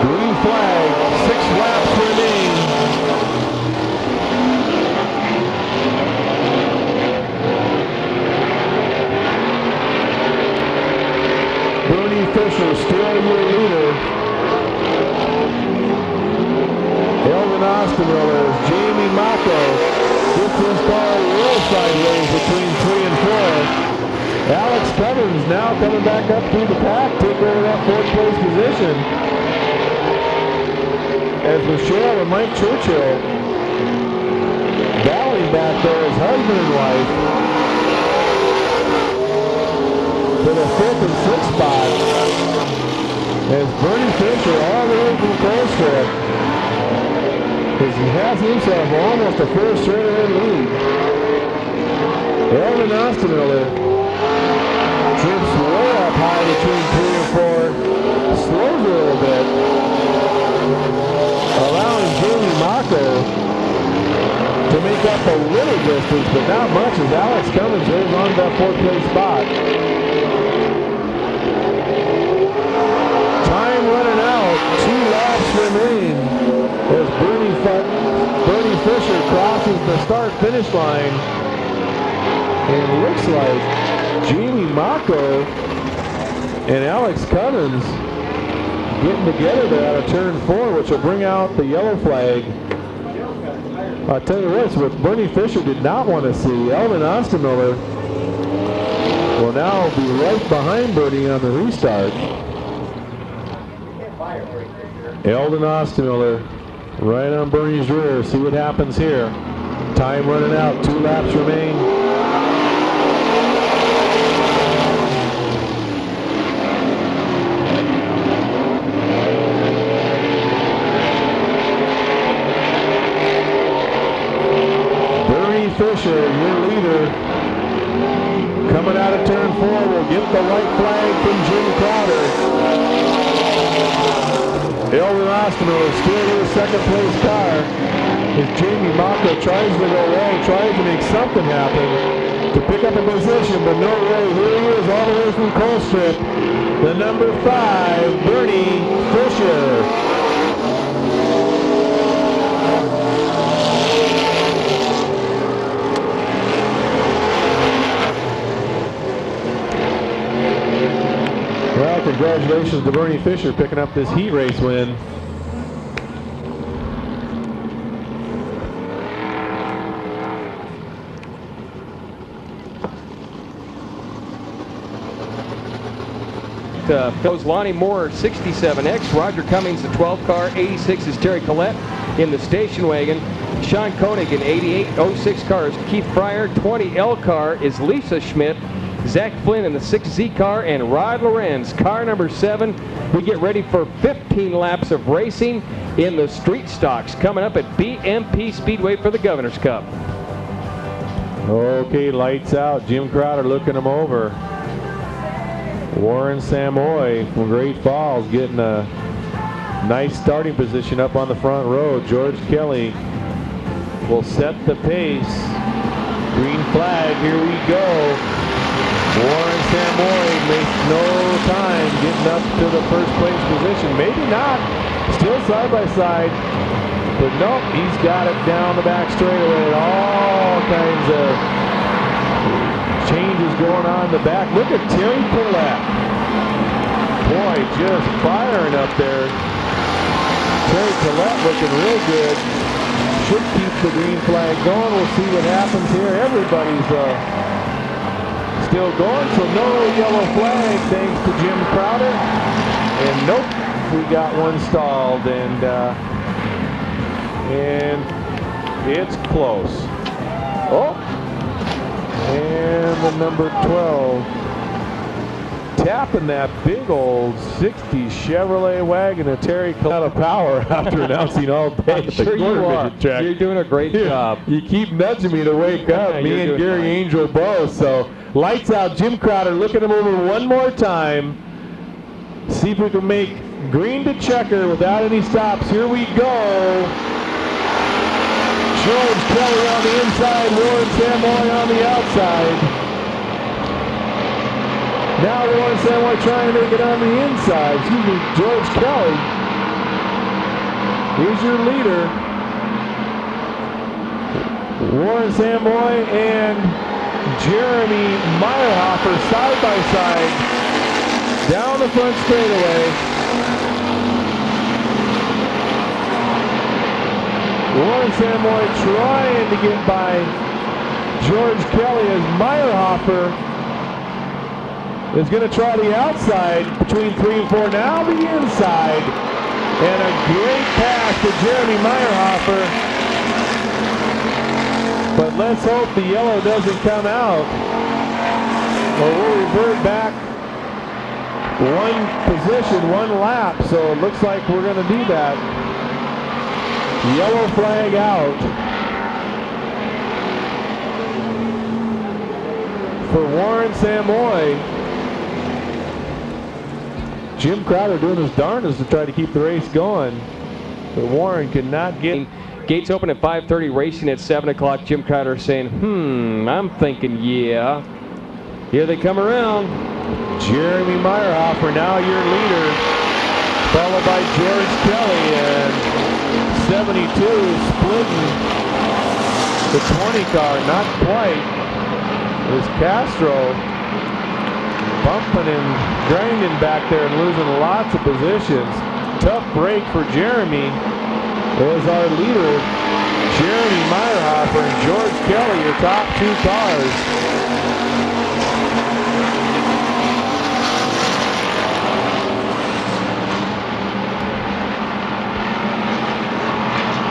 Green flag, 6 laps remain. Bernie Fisher still your leader. Eldon Ostermiller, Jamie Mako gets his car real sideways between 3 and 4. Alex Cummins now coming back up through the pack, taking over that 4th place position. As Michelle and Mike Churchill battling back there as husband and wife for the 5th and 6th spot, as Bernie Fisher all the way from Colstrip, as he has himself almost a full straightaway lead. Eldon Ostermiller trips way up high between 3 and 4, slows a little bit, allowing Jamie Mako to make up a little distance, but not much, as Alex Cummins holds on to that 4th place spot. Time running out, 2 laps remain as Bernie Fisher crosses the start-finish line. And it looks like Jamie Mako and Alex Cummins getting together there out of turn 4, which will bring out the yellow flag. I'll tell you this, what Bernie Fisher did not want to see, Eldon Ostermiller will now be right behind Bernie on the restart. Eldon Ostermiller right on Bernie's rear. See what happens here. Time running out, 2 laps remain. Bernie Fisher, your leader, coming out of turn 4, will get the white flag from Jim Crowder. Eldon Ostermiller still in the 2nd place car as Jamie Mako tries to go long, tries to make something happen to pick up a position, but no way. Here he is all the way from Colstrip, the number 5, Bernie Fisher. Well, congratulations to Bernie Fisher picking up this heat race win. Goes Lonnie Moore, 67X. Roger Cummings, the 12 car. 86 is Terry Collette in the station wagon. Sean Koenig in 88. 06 cars. Keith Fryer. 20L car is Lisa Schmidt. Zach Flynn in the 6Z car, and Rod Lorenz, car number 7. We get ready for 15 laps of racing in the street stocks coming up at BMP Speedway for the Governor's Cup. Okay, lights out. Jim Crowder looking him over. Warren Samoy from Great Falls getting a nice starting position up on the front row. George Kelly will set the pace. Green flag, here we go. Warren Samoy makes no time getting up to the 1st place position. Maybe not. Still side by side, but nope, he's got it down the back straightaway. All kinds of changes going on in the back. Look at Terry Collette. Boy, just firing up there. Terry Collette looking real good. Should keep the green flag going. We'll see what happens here. Everybody's still going, so no yellow flag thanks to Jim Crowder. And nope, we got one stalled, and it's close. Oh, and the number 12 tapping that big old 60 Chevrolet wagon of Terry Collette of power after announcing all day. I'm sure you are. Track. You're doing a great job. You keep nudging me to wake up, me and Gary Angel both. So lights out. Jim Crowder looking him over one more time. See if we can make green to checker without any stops. Here we go. George Kelly on the inside, Warren Samoy on the outside. Now Warren Samoy trying to make it on the inside. Excuse me, George Kelly. Here's your leader. Warren Samoy and Jeremy Meyerhofer side by side. Down the front straightaway. Warren Samoy trying to get by George Kelly as Meyerhofer is going to try the outside between 3 and 4. Now the inside. And a great pass to Jeremy Meyerhofer. But let's hope the yellow doesn't come out, or we'll revert back one position, one lap. So it looks like we're going to do that. Yellow flag out for Warren Samoy. Jim Crowder doing his darndest to try to keep the race going, but Warren cannot get. Gates open at 5:30, racing at 7 o'clock. Jim Crowder saying, I'm thinking, yeah. Here they come around. Jeremy Meyerhofer, now your leader, followed by George Kelly, and 72 splitting the 20 car, not quite. It was Castro bumping and grinding back there and losing lots of positions. Tough break for Jeremy. As our leader, Jeremy Meyerhofer and George Kelly, your top 2 cars.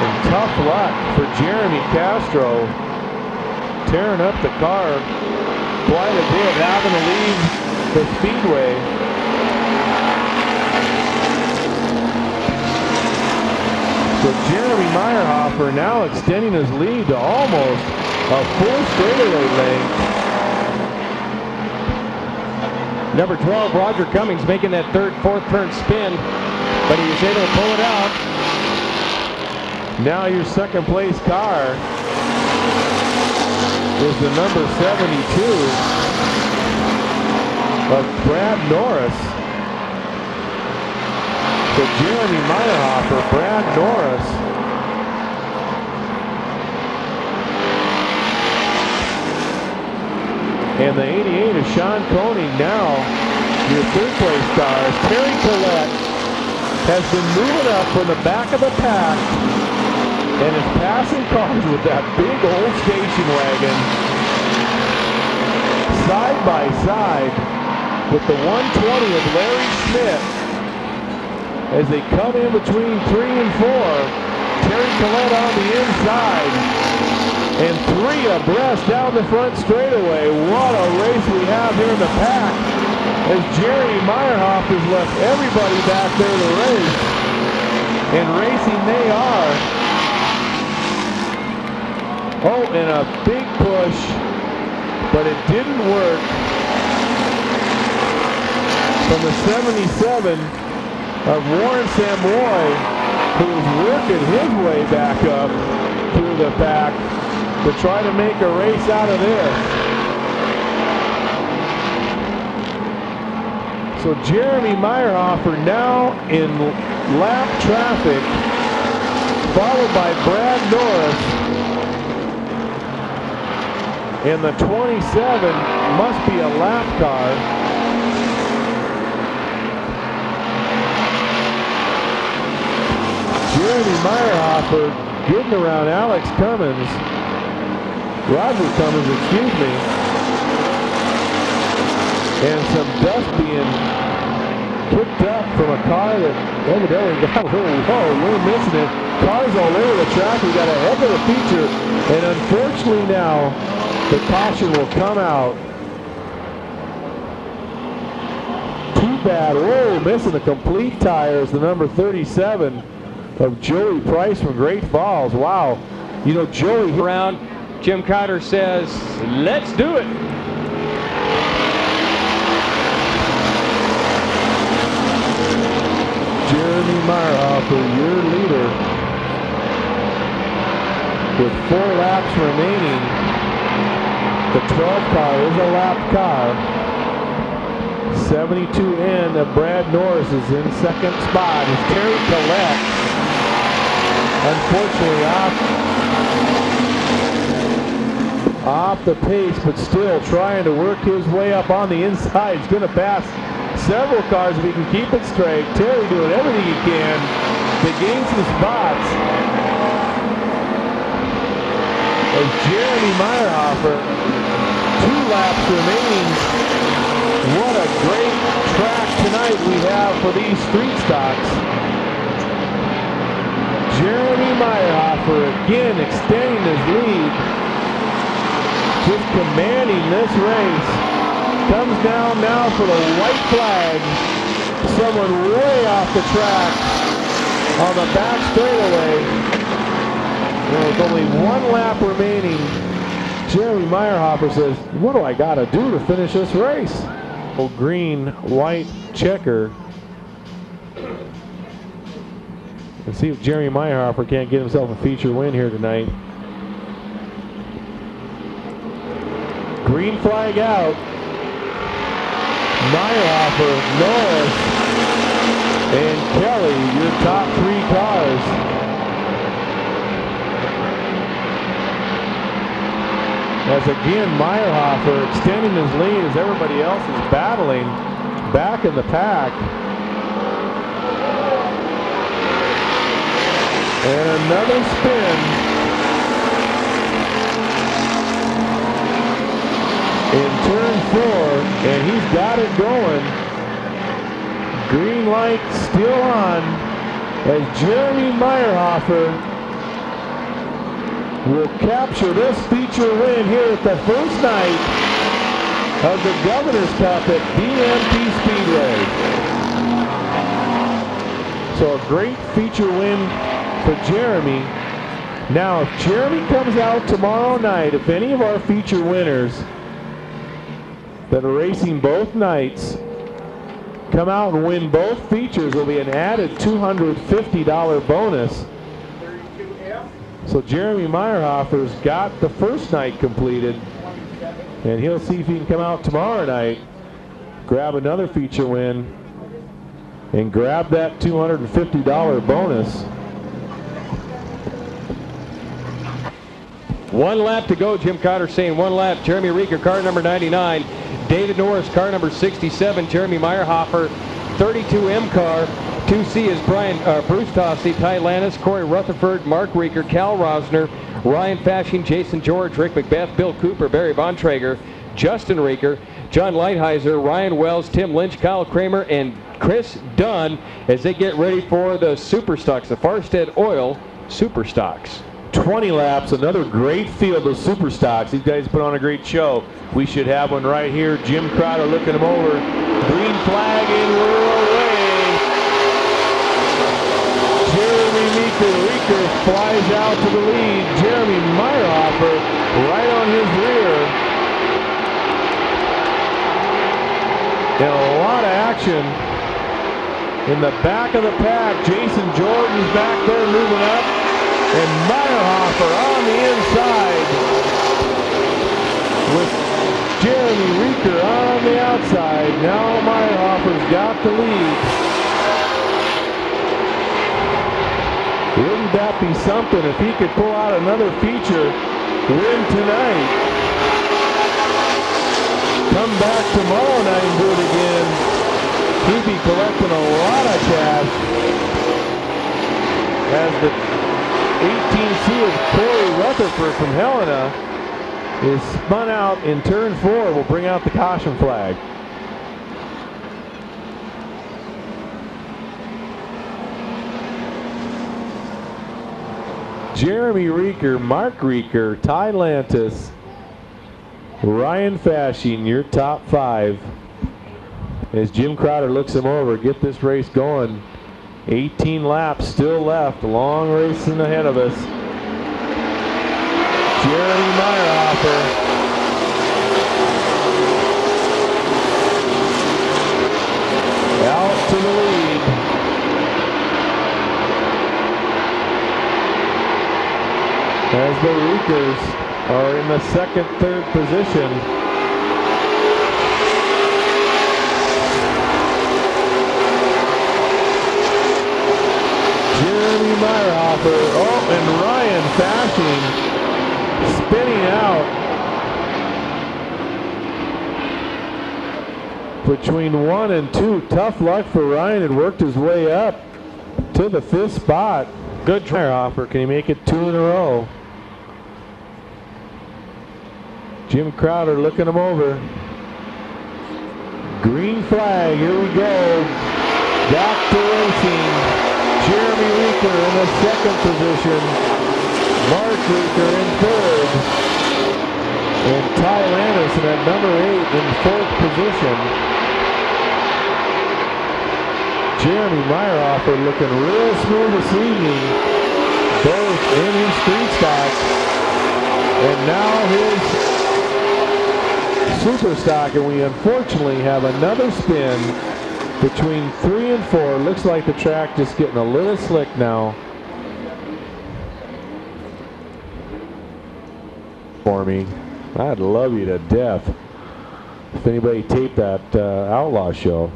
And tough luck for Jeremy Castro, tearing up the car quite a bit, having to leave the speedway. So Jeremy Meyerhofer now extending his lead to almost a full straightaway length. Number 12, Roger Cummings, making that third, fourth turn spin, but he was able to pull it out. Now your second place car is the number 72 of Brad Norris. So Jeremy Meyerhofer, Brad Norris. And the 88 is Sean Coney, now your third place car. Terry Collette has been moving up from the back of the pack and is passing cars with that big old station wagon side by side with the 120 of Larry Schmidt. As they come in between 3 and 4, Terry Collette on the inside, and 3 abreast down the front straightaway. What a race we have here in the pack, as Jeremy Meyerhoff has left everybody back there to race, and racing they are. Oh, and a big push, but it didn't work from the 77 of Warren Samoy, who's working his way back up through the pack to try to make a race out of this. So Jeremy Meyerhofer now in lap traffic, followed by Brad Norris. And the 27 must be a lap car. Jeremy Meyerhofer getting around Alex Cummins. Roger Cummins, excuse me. And some dust being kicked up from a car that evidently got a little low. We're missing it. Cars all over the track. We got a heck of a feature. And unfortunately now, the caution will come out. Too bad. Whoa, missing the complete tires, the number 37 of Joey Price from Great Falls. Wow. You know, Joey Around, Jim Cotter says, let's do it. Jeremy Meyerhofer, your leader, with 4 laps remaining. The 12 car is a lap car. 72N of Brad Norris is in second spot. Is Terry Collette, unfortunately off the pace, but still trying to work his way up on the inside. He's going to pass several cars if he can keep it straight. Terry doing everything he can to gain some spots. As Jeremy Meyerhofer, 2 laps remaining. What a great track tonight we have for these street stocks. Jeremy Meyerhofer again extending his lead, just commanding this race. Comes down now for the white flag. Someone way off the track on the back straightaway. With only 1 lap remaining, Jeremy Meyerhofer says, what do I got to do to finish this race? Green, white checker. Let's see if Jeremy Meyerhofer can't get himself a feature win here tonight. Green flag out. Meyerhofer, Norris, and Kelly, your top 3 cars. As again, Meyerhofer extending his lead as everybody else is battling back in the pack. And another spin. In turn 4, and he's got it going. Green light still on as Jeremy Meyerhofer will capture this feature win here at the first night of the Governor's Cup at BMP Speedway. So a great feature win for Jeremy. Now, if Jeremy comes out tomorrow night, if any of our feature winners that are racing both nights come out and win both features, will be an added $250 bonus. So Jeremy Meyerhofer's got the first night completed, and he'll see if he can come out tomorrow night, grab another feature win, and grab that $250 bonus. 1 lap to go. Jim Cotter saying 1 lap. Jeremy Rieger, car number 99. David Norris, car number 67. Jeremy Meyerhofer, 32M car. 2C is Bruce Tossie, Ty Lannis, Corey Rutherford, Mark Rieger, Cal Rosner, Ryan Fashing, Jason George, Rick McBeth, Bill Cooper, Barry Bontrager, Justin Rieger, John Lighthizer, Ryan Wells, Tim Lynch, Kyle Kramer, and Chris Dunn as they get ready for the Super Stocks, the Farstead Oil Super Stocks. 20 laps, another great field of Super Stocks. These guys put on a great show. We should have one right here. Jim Crowder looking them over. Green flag, and we're away. Jeremy Rieger flies out to the lead. Jeremy Meyerhofer right on his rear. And a lot of action in the back of the pack. Jason Jordan's back there moving up. And Meyerhofer on the inside with Jeremy Jeremy Reeker on the outside. Now Meyerhofer's got the lead. Wouldn't that be something if he could pull out another feature win tonight? Come back tomorrow night and do it again. He'd be collecting a lot of cash. As the 18C of Corey Rutherford from Helena is spun out in turn 4. Will bring out the caution flag. Jeremy Reeker, Mark Reeker, Ty Lantis, Ryan Fashing, your top 5. As Jim Crowder looks him over, get this race going. 18 laps still left, a long race in ahead of us. Jeremy Meyerhofer. Out to the lead. As the Reekers are in the second, third position. Jeremy Meyerhofer, oh, and Ryan Fashing spinning out. Between 1 and 2, tough luck for Ryan. Had worked his way up to the 5th spot. Good Meyerhofer, can he make it 2 in a row? Jim Crowder looking him over. Green flag, here we go. Back to racing. Jeremy Reeker in the second position. Mark Reeker in third. And Ty Anderson at number 8 in 4th position. Jeremy Meyerhofer looking real smooth this evening. Both in his street stock. And now his super stock, and we unfortunately have another spin between 3 and 4. Looks like the track just getting a little slick now. For me, I'd love you to death if anybody taped that Outlaw show.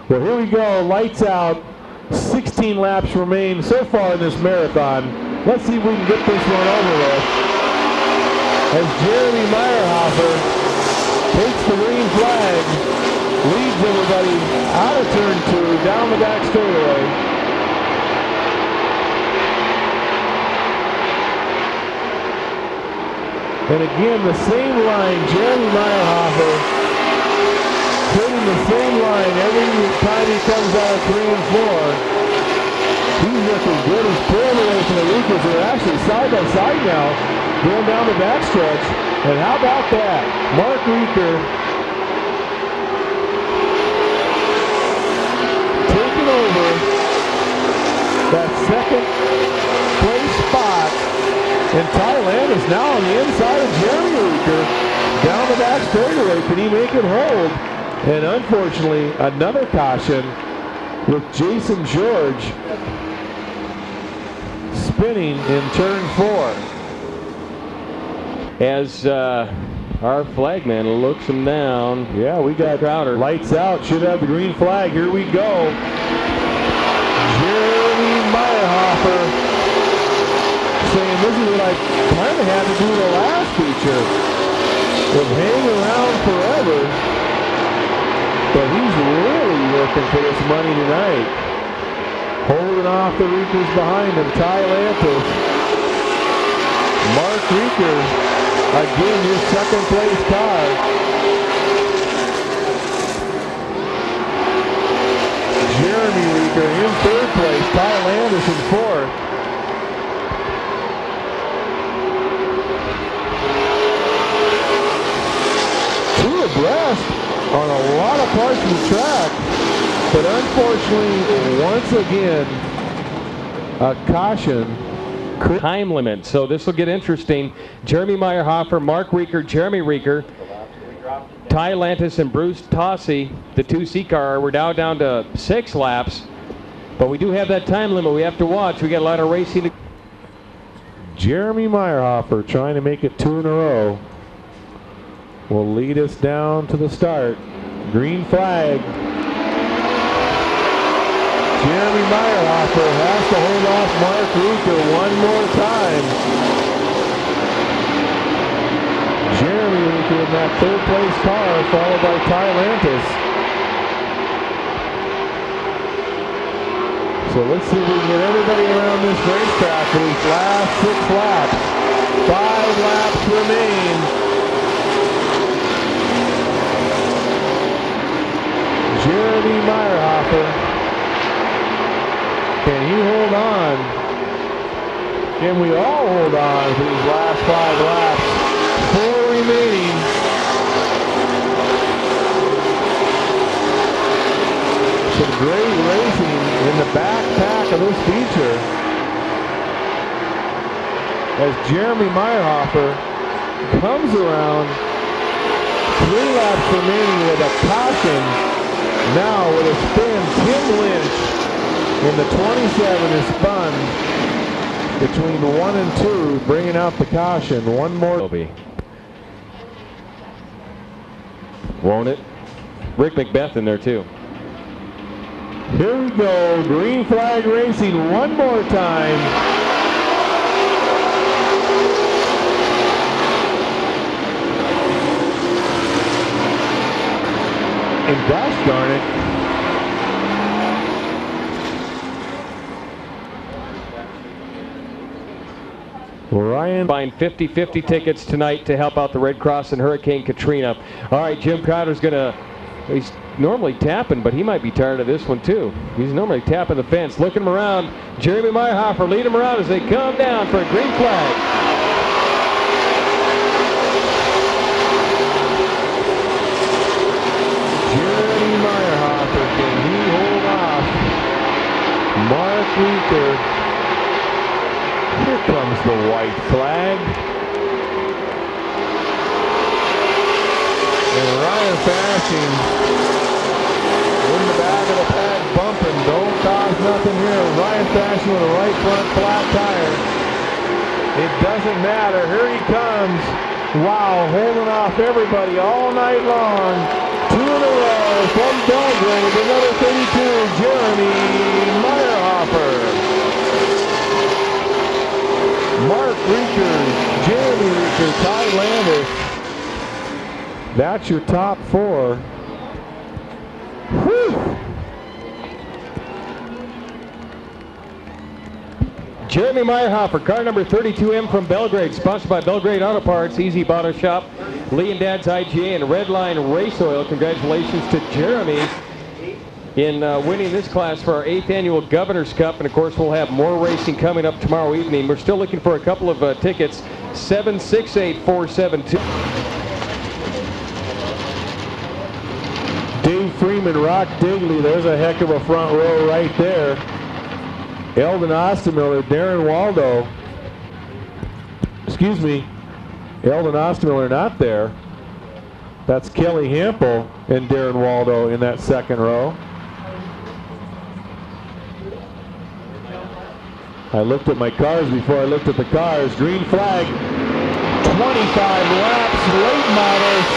Well, here we go, lights out. 16 laps remain so far in this marathon. Let's see if we can get this one over with. As Jeremy Meyerhofer takes the green flag, leads everybody out of turn 2, down the back straightaway. And again, the same line, Jeremy Meyerhofer hitting the same line every time he comes out of 3 and 4. He's looking good. He's pulling away from the Reekers. They're actually side by side now, going down the backstretch. And how about that? Mark Reeker taking over that second place spot. And Ty Land is now on the inside of Jeremy Reeker down the back straightaway. Can he make it hold? And unfortunately, another caution with Jason George spinning in turn 4. As our flagman looks him down. Yeah, we got Crowder. Lights out, should have the green flag. Here we go. Jeremy Meyerhofer saying this is what I kind of had to do the last feature. Would hang around forever. But he's really working for this money tonight. Holding off the Reekers behind him. Ty Lantis. Mark Reeker. Again, your second place car. Jeremy Reeker in 3rd place. Ty Landis in 4th. Two abreast on a lot of parts of the track. But unfortunately, once again, a caution. Time limit, so this will get interesting. Jeremy Meyerhofer, Mark Reeker, Jeremy Reeker, Ty Lantis, and Bruce Tossi, the 2C car. We're now down to 6 laps, but we do have that time limit we have to watch. We got a lot of racing. Jeremy Meyerhofer trying to make it 2 in a row. will lead us down to the start. Green flag. Jeremy Meyerhofer has to hold off Mark Rieker one more time. Jeremy Rieker in that third place car, followed by Ty Lantis. So let's see if we can get everybody around this racetrack for these last 6 laps. 5 laps remain. Jeremy Meyerhofer. Can he hold on? Can we all hold on for these last 5 laps? 4 remaining. Some great racing in the backpack of this feature. As Jeremy Meyerhofer comes around, 3 laps remaining with a caution. Now with a spin, Tim Lynch in the 27 is spun between 1 and 2, bringing out the caution. One more. Won't it? Rick Macbeth in there too. Here we go. Green flag racing one more time. And gosh darn it. Ryan buying 50-50 tickets tonight to help out the Red Cross and Hurricane Katrina. All right, Jim Crowder's he's normally tapping, but he might be tired of this one too. He's normally tapping the fence, looking him around. Jeremy Meyerhofer lead him around as they come down for a green flag. Jeremy Meyerhofer, can he hold off Mark Rieker? Here comes the white flag. And Ryan Fasching in the back of the pack bumping. Don't cause nothing here. Ryan Fasching with a right front flat tire. It doesn't matter. Here he comes. Wow, holding off everybody all night long. 2 in a row from Belgrade. Another 32, Jeremy Meyerhofer. Mark Rieker, Jeremy Rieker, Ty Landis. That's your top 4. Whew. Jeremy Meyerhofer, car number 32M from Belgrade, sponsored by Belgrade Auto Parts, Easy Bottle Shop, Lee and Dad's IGA, and Redline Race Oil. Congratulations to Jeremy in winning this class for our 8th annual Governor's Cup. And of course, we'll have more racing coming up tomorrow evening. We're still looking for a couple of tickets. 768-472. Dave Freeman, Rock Digley, there's a heck of a front row right there. Eldon Ostemiller, Darren Waldo. Excuse me, Eldon Ostemiller not there. That's Kelly Hampel and Darren Waldo in that second row. I looked at my cars before I looked at the cars. Green flag, 25 laps, late models.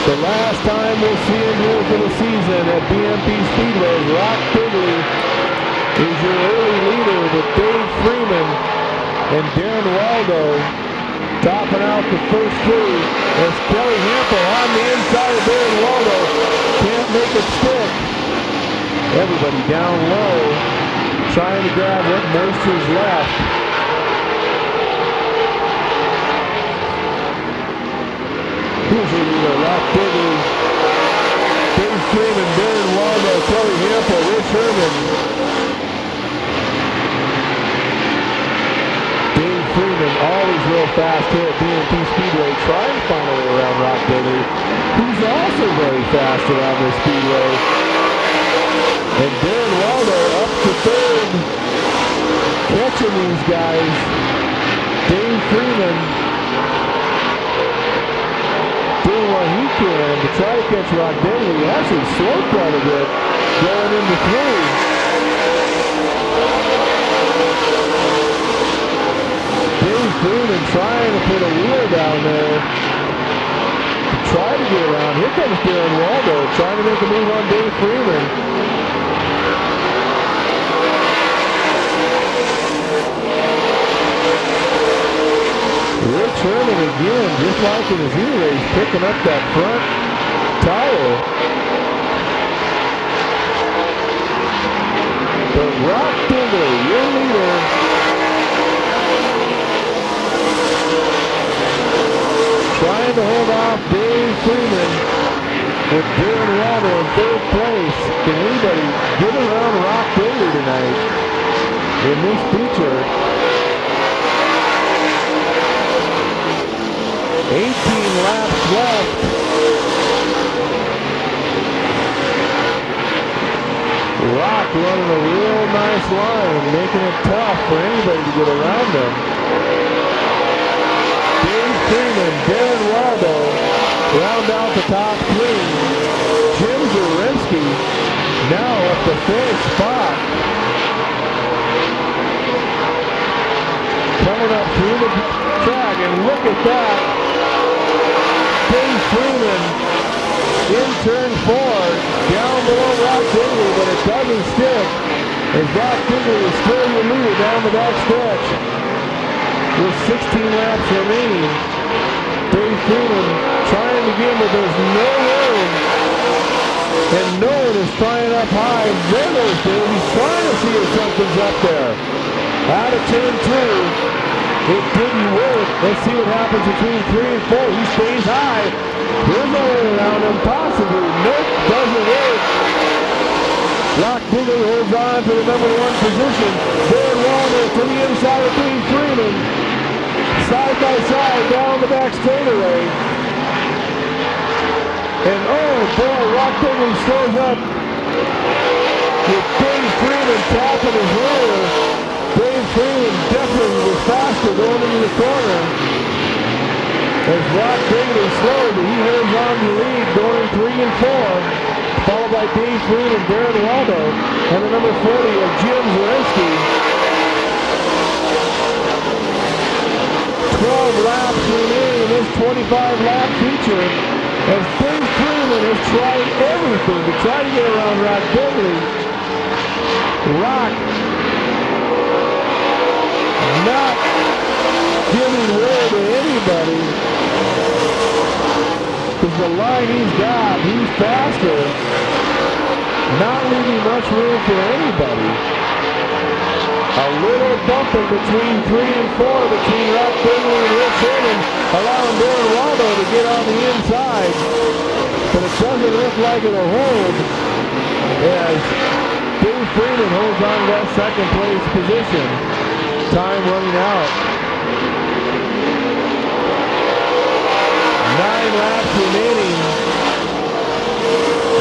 The last time we'll see him here for the season at BMP Speedway. Rock Digley is your early leader with Dave Freeman and Darren Waldo topping out the first 3 as Kelly Hampel on the inside of Darren Waldo can't make it stick. Everybody down low trying to grab what moisture's left. Here's your leader, Rock Digley, Dave Freeman, Darren Waldo, Kelly Hampel, Rich Herman. Dave Freeman, always real fast here at BMP Speedway, trying to find a way around Rock Digley, who's also very fast around this speedway. And Darren Waldo up to 3rd, catching these guys. Dave Freeman doing what he can to try to catch Rock Digley. He actually slowed quite a bit going into 3. Dave Freeman trying to put a wheel down there. try to get around. Here comes Darren Waldo trying to make a move on Dave Freeman. Rich Herman again, just like in his heat race, picking up that front tire. But Rock Digley, your leader, trying to hold off Dave Freeman with Darren Waldo in third place. Can anybody get around Rock Digley tonight in this feature? 18 laps left. Rock running a real nice line, making it tough for anybody to get around them. Dave Freeman, Darren Waldo round out the top three. Jim Zorinsky now at the third spot. Coming up through the track, and look at that. Dave Freeman in turn 4, down below Rock Digley, but it doesn't stick as Rock Digley is still your leader down the back stretch with 16 laps remaining. Dave Freeman trying to get, but there's no room, and no one is trying up high. There goes Dave. He's trying to see if something's up there. Out of turn 2. It didn't work. Let's see what happens between 3 and 4. He stays high. There's no way around him. Possibly. Nope, doesn't work. Rock Digley holds on to the number 1 position. Darren Waldo to the inside of Dave Freeman. Side by side down the back straightaway. And oh boy, Rock Digley shows up with Dave Freeman tapping his rear. Dave Freeman definitely was faster going into the corner. As Rock Digley slowed, but he holds on to the lead, going 3 and 4, followed by Dave Freeman, Darren Waldo, and the number 40 of Jim Zorinsky. 12 laps remaining in this 25-lap feature, as Dave Freeman has tried everything to try to get around Rock Digley. Rock not giving way to anybody, because the line he's got, he's faster, not leaving much room for anybody. A little bumping between 3 and 4 between Rock Digley and Rich Herman, allowing Darren Waldo to get on the inside, but it doesn't look like it'll hold as Dave Freeman holds on to that second place position. Time running out. 9 laps remaining.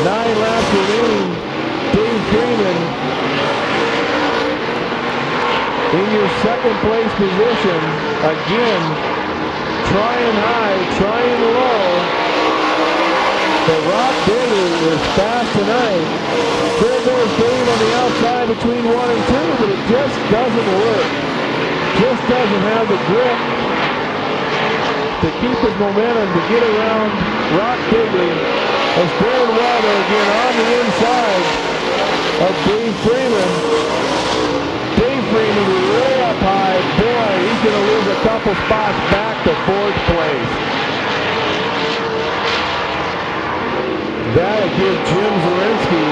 9 laps remaining. Dave Freeman in your second place position. Again, trying high, trying low. But Rock Digley is fast tonight. There goes Dave on the outside between 1 and 2, but it just doesn't work. Just doesn't have the grip to keep his momentum to get around Rock Digley. As Darren Waldo again on the inside of Dave Freeman. Dave Freeman way up high. Boy, he's going to lose a couple spots back to 4th place. That'll give Jim Zorinsky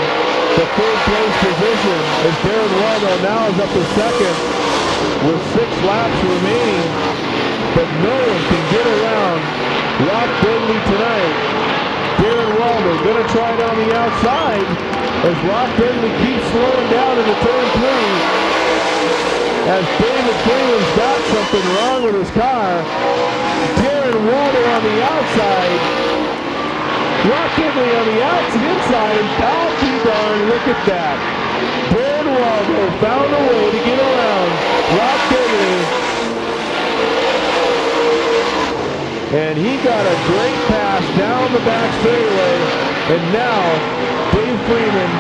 the 3rd place position as Darren Waldo now is up to 2nd with 6 laps remaining. But no one can get around Rock Digley tonight. Darren Waldo going to try it on the outside as Rock Digley keeps slowing down into turn 3. As David Freeman's got something wrong with his car. Darren Waldo on the outside. Rock Digley on the inside, and I'll be darned, look at that. Darren Waldo found a way to get around Rock Digley. And he got a great pass down the back straightaway. And now, Dave Freeman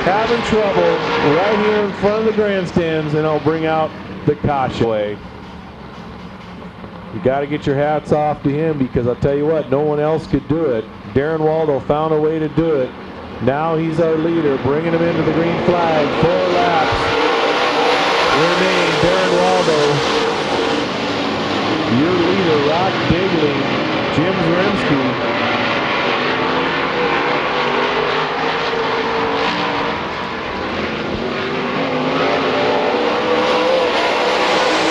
having trouble right here in front of the grandstands, and I'll bring out the caution. You got to get your hats off to him, because I'll tell you what, no one else could do it. Darren Waldo found a way to do it. Now he's our leader, bringing him into the green flag. 4 laps remain. Darren Waldo, your leader, Rock Digley, Jim Zrimsky.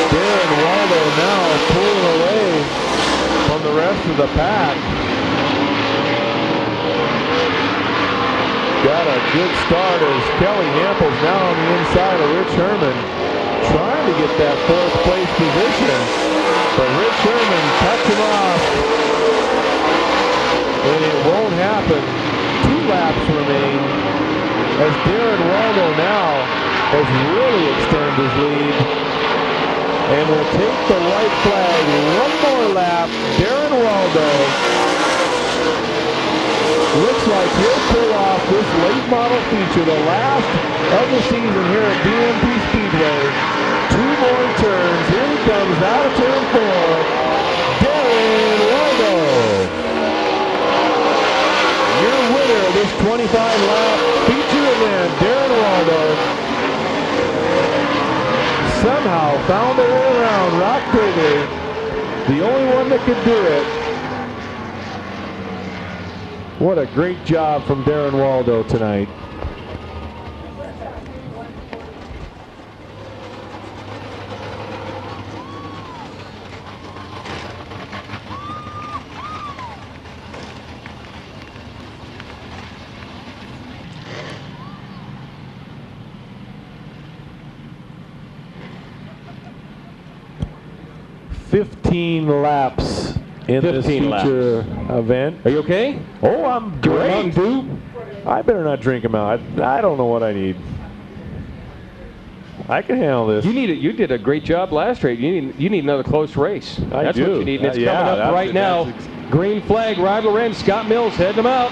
Darren Waldo now pulling away from the rest of the pack. Got a good start as Kelly Hample's now on the inside of Rich Herman, trying to get that 4th place position, but Rich Herman cuts him off, and it won't happen. 2 laps remain as Darren Waldo now has really extended his lead and will take the white flag. 1 more lap. Darren Waldo looks like he'll pull off this late model feature, the last of the season here at BMP Speedway. 2 more turns. Here he comes out of turn 4. Darren Waldo, your winner of this 25-lap feature event. Darren Waldo somehow found a way around Rock Digley, the only one that could do it. What a great job from Darren Waldo tonight. $15 laps in this feature event. Are you okay? Oh, I'm great. I better not drink them out. I don't know what I need. I can handle this. You need it. You did a great job last race. You need another close race. That's what you need. And it's coming up right now. Green flag. Rod Lorenz, Scott Mills heading them out.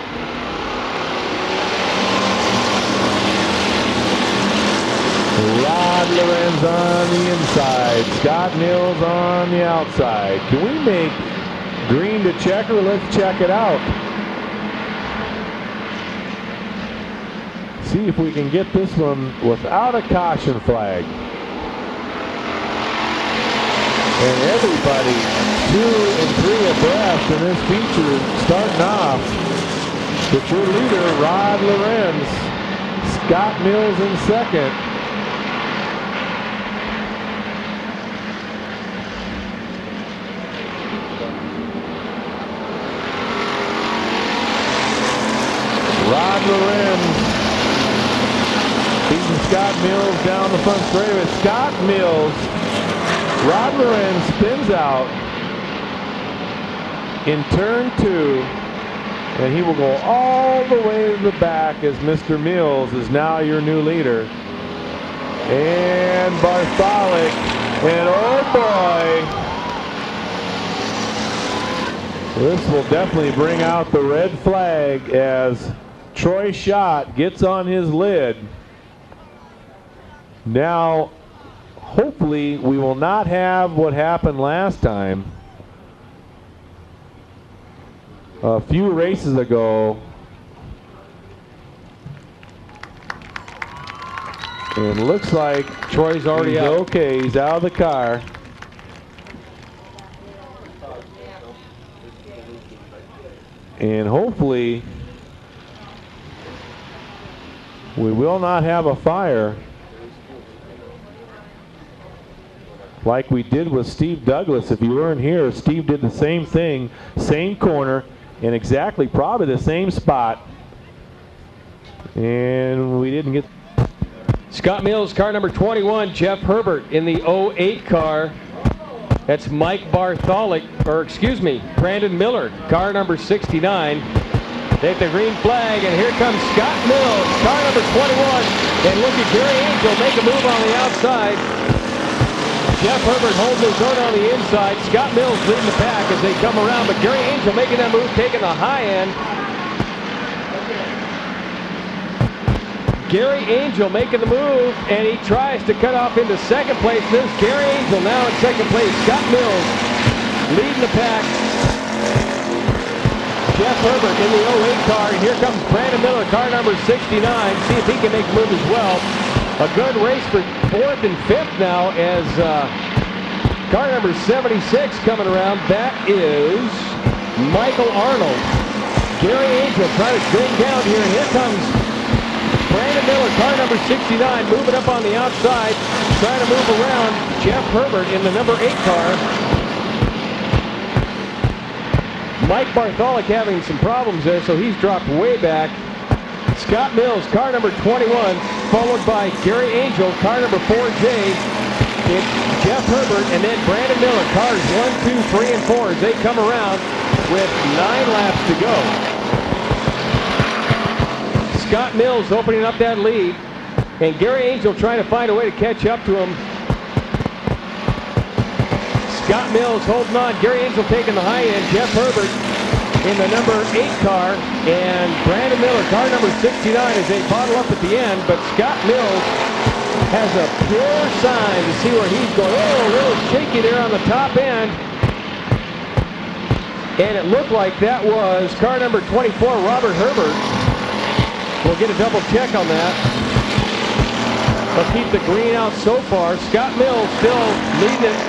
Rod Lorenz on the inside. Scott Mills on the outside. Can we make green to checker? Let's check it out. See if we can get this one without a caution flag. And everybody 2 and 3 abreast in this feature starting off. With your leader, Rod Lorenz. Scott Mills in second. Rod Lorenz beating Scott Mills down the front straightaway. Scott Mills, Rod Lorenz spins out in turn 2, and he will go all the way to the back as Mr. Mills is now your new leader. And Bartholic, and oh boy, this will definitely bring out the red flag as Troy Schott gets on his lid. Now, hopefully, we will not have what happened last time. A few races ago. And it looks like Troy's already out. Okay, he's out of the car. And hopefully, we will not have a fire like we did with Steve Douglas. If you weren't here, Steve did the same thing, same corner, and exactly probably the same spot. And we didn't get... Scott Mills, car number 21. Jeff Herbert in the 08 car. That's Mike Bartholic, or excuse me, Brandon Miller, car number 69. Take the green flag, and here comes Scott Mills, car number 21. And look at Gary Angel make a move on the outside. Jeff Herbert holding his own on the inside. Scott Mills leading the pack as they come around, but Gary Angel making that move, taking the high end. Gary Angel making the move, and he tries to cut off into second place. There's Gary Angel now in second place. Scott Mills leading the pack. Jeff Herbert in the 08 car, and here comes Brandon Miller, car number 69. See if he can make a move as well. A good race for 4th and 5th now as car number 76 coming around. That is Michael Arnold. Gary Angel trying to bring down here, and here comes Brandon Miller, car number 69, moving up on the outside, trying to move around Jeff Herbert in the number 8 car. Mike Bartholic having some problems there, so he's dropped way back. Scott Mills, car number 21, followed by Gary Angel, car number 4J. It's Jeff Herbert, and then Brandon Miller, cars 1, 2, 3, and 4 as they come around with 9 laps to go. Scott Mills opening up that lead, and Gary Angel trying to find a way to catch up to him. Scott Mills holding on. Gary Angel taking the high end. Jeff Herbert in the number 8 car, and Brandon Miller, car number 69, as they bottle up at the end. But Scott Mills has a pure sign to see where he's going. Oh, a little shaky there on the top end. And it looked like that was car number 24, Robert Herbert. We'll get a double check on that. Let's keep the green out so far. Scott Mills still leading it.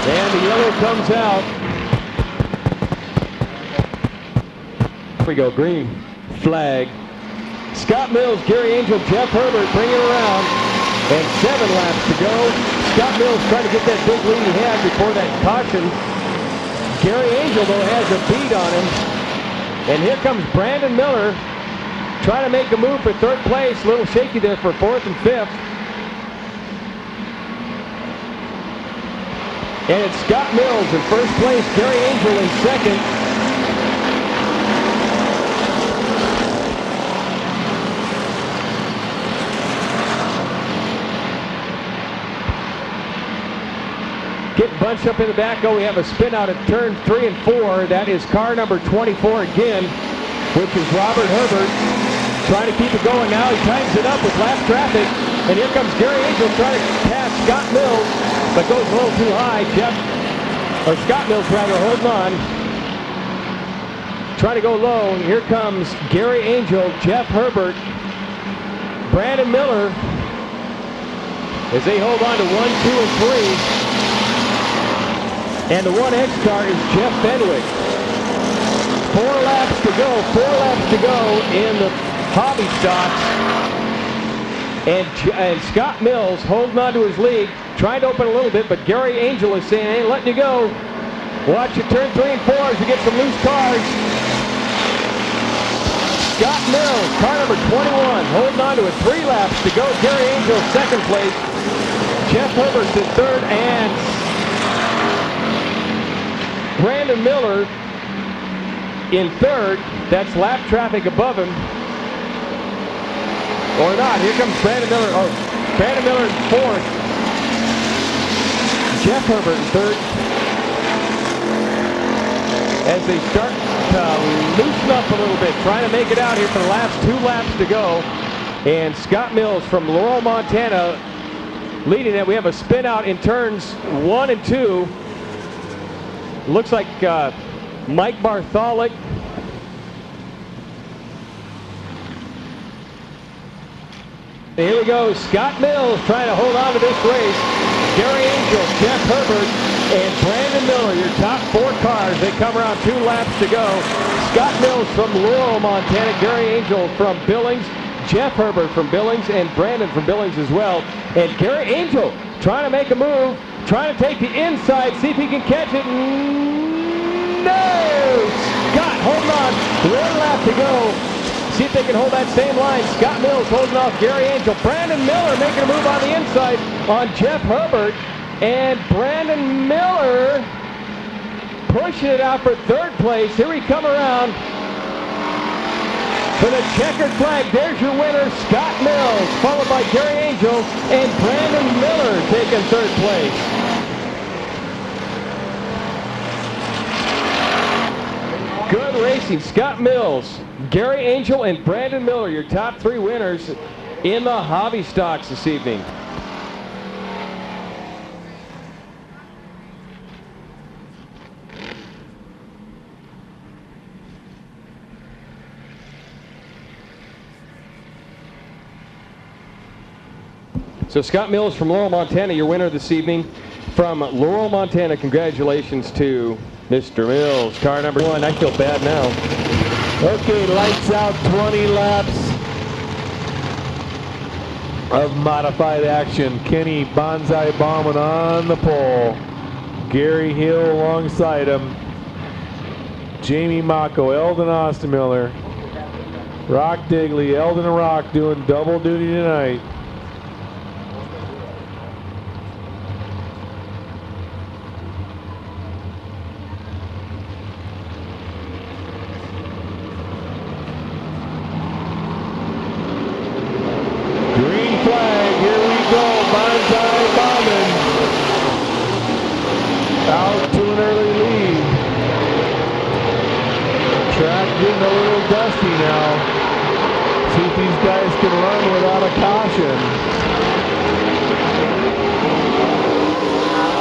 And the yellow comes out. Here we go, green flag. Scott Mills, Gary Angel, Jeff Herbert bring it around. And 7 laps to go. Scott Mills trying to get that big lead he had before that caution. Gary Angel, though, has a beat on him. And here comes Brandon Miller trying to make a move for 3rd place. A little shaky there for 4th and 5th. And it's Scott Mills in 1st place, Gary Angel in 2nd. Getting bunched up in the back. Oh, we have a spin out at turn 3 and 4. That is car number 24 again, which is Robert Herbert. Trying to keep it going now. He tightens it up with lap traffic. And here comes Gary Angel trying to pass Scott Mills, but goes a little too high. Scott Mills rather, holding on. Trying to go low. Here comes Gary Angel, Jeff Herbert, Brandon Miller, as they hold on to 1, 2, and 3. And the 1X car is Jeff Fenwick. 4 laps to go. 4 laps to go in the hobby stocks. And Scott Mills holding on to his lead, trying to open a little bit, but Gary Angel is saying, "I ain't letting you go." Watch it, turn 3 and 4 as we get some loose cars. Scott Mills, car number 21, holding on to it. 3 laps to go. Gary Angel, 2nd place. Jeff Herbert's in 3rd, and Brandon Miller in 3rd. That's lap traffic above him. Or not. Here comes Brandon Miller. Oh, Brandon Miller in 4th. Jeff Herbert in 3rd. As they start to loosen up a little bit, trying to make it out here for the last 2 laps to go. And Scott Mills from Laurel, Montana, leading it. We have a spin out in turns 1 and 2. Looks like Mike Bartholic. Here we go. Scott Mills trying to hold on to this race. Gary Angel, Jeff Herbert, and Brandon Miller, your top 4 cars. They come around 2 laps to go. Scott Mills from Laurel, Montana. Gary Angel from Billings. Jeff Herbert from Billings, and Brandon from Billings as well. And Gary Angel trying to make a move, trying to take the inside, see if he can catch it. No! Scott holding on. 1 lap to go. See if they can hold that same line. Scott Mills holding off Gary Angel. Brandon Miller making a move on the inside on Jeff Herbert. And Brandon Miller pushing it out for 3rd place. Here we come around for the checkered flag. There's your winner, Scott Mills, followed by Gary Angel and Brandon Miller taking 3rd place. Good racing. Scott Mills, Gary Angel, and Brandon Miller, your top 3 winners in the hobby stocks this evening. So Scott Mills from Laurel, Montana, your winner this evening. From Laurel, Montana, congratulations to Mr. Mills. Car number 1. I feel bad now. Okay, lights out, 20 laps of modified action. Kenny Bonsai Bauman on the pole. Gary Hill alongside him. Jamie Mocco, Eldon Ostermiller, Rock Digley, Eldon and Rock doing double duty tonight. Green flag, here we go, Bonsai Bauman out to an early lead. Track getting a little dusty now. See if these guys can run without a caution.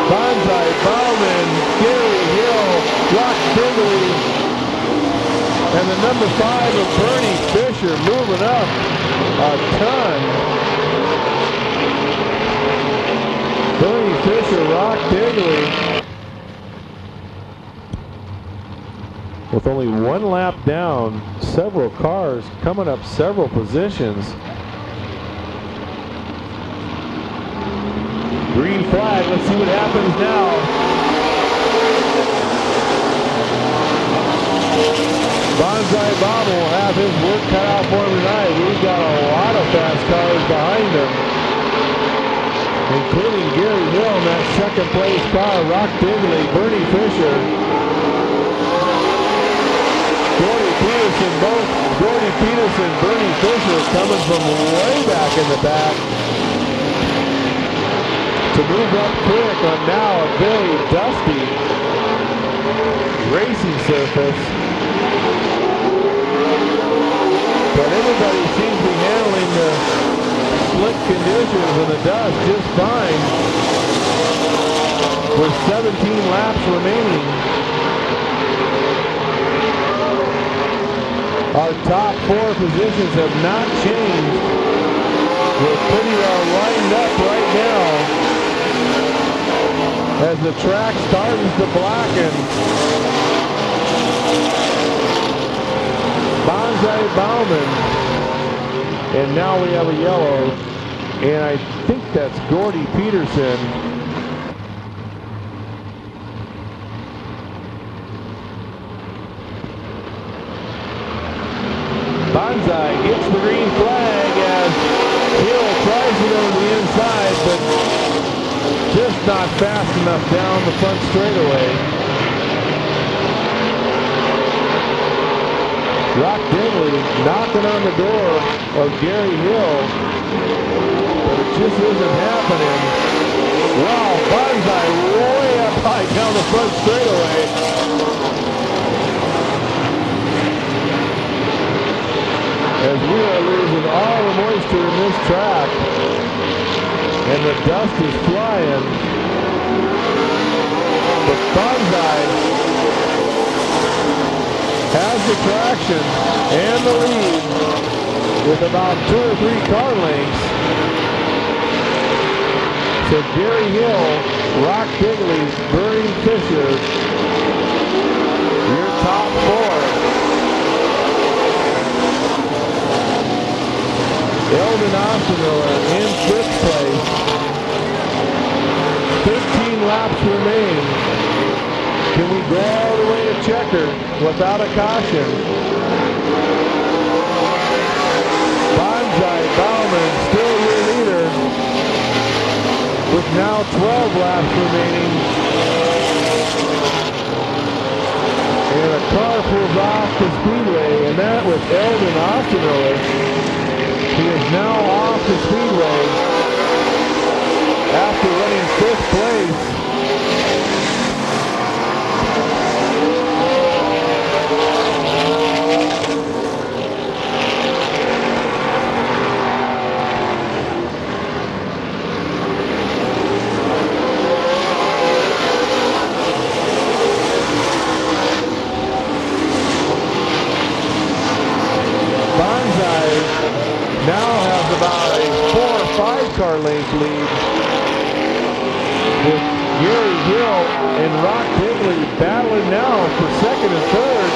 Bonsai Bauman, Gary Hill, Rock Digley, and the number 5 of Bernie Fisher moving up a ton. Bernie Fisher, Rock Digley. With only 1 lap down, several cars coming up several positions. Green flag, let's see what happens now. Bonsai Bauman will have his work cut out for him tonight. We've got a lot of fast cars behind him, including Gary Hill in that second place car, Rock Digley, Bernie Fisher. Both Gordy Peterson, Bernie Fisher coming from way back in the back to move up quick on now a very dusty racing surface. But everybody seems to be handling the slick conditions and the dust just fine with 17 laps remaining. Our top 4 positions have not changed. We're pretty well lined up right now as the track starts to blacken. Bonsai Bauman, and now we have a yellow, and I think that's Gordy Peterson. Bonsai gets the green flag as Hill tries it over the inside, but just not fast enough down the front straightaway. Rock Digley knocking on the door of Gary Hill, but it just isn't happening. Wow, Bonsai way up high down the front straightaway. As we are losing all the moisture in this track, and the dust is flying. But Bonsai has the traction and the lead with about 2 or 3 car lengths. So Gary Hill, Rock Digley, Bernie Fisher, your top 4. Eldon Ostermiller in 5th place. 13 laps remain. Can we go all the way to checker without a caution? Bonsai Bauman still your leader with now 12 laps remaining. And a car pulls off the speedway, and that with Eldon Ostermiller. He is now off the speedway after running 5th place. Bonsai now has about a 4 or 5 length lead, with Gary Hill and Rock Digley battling now for second and third.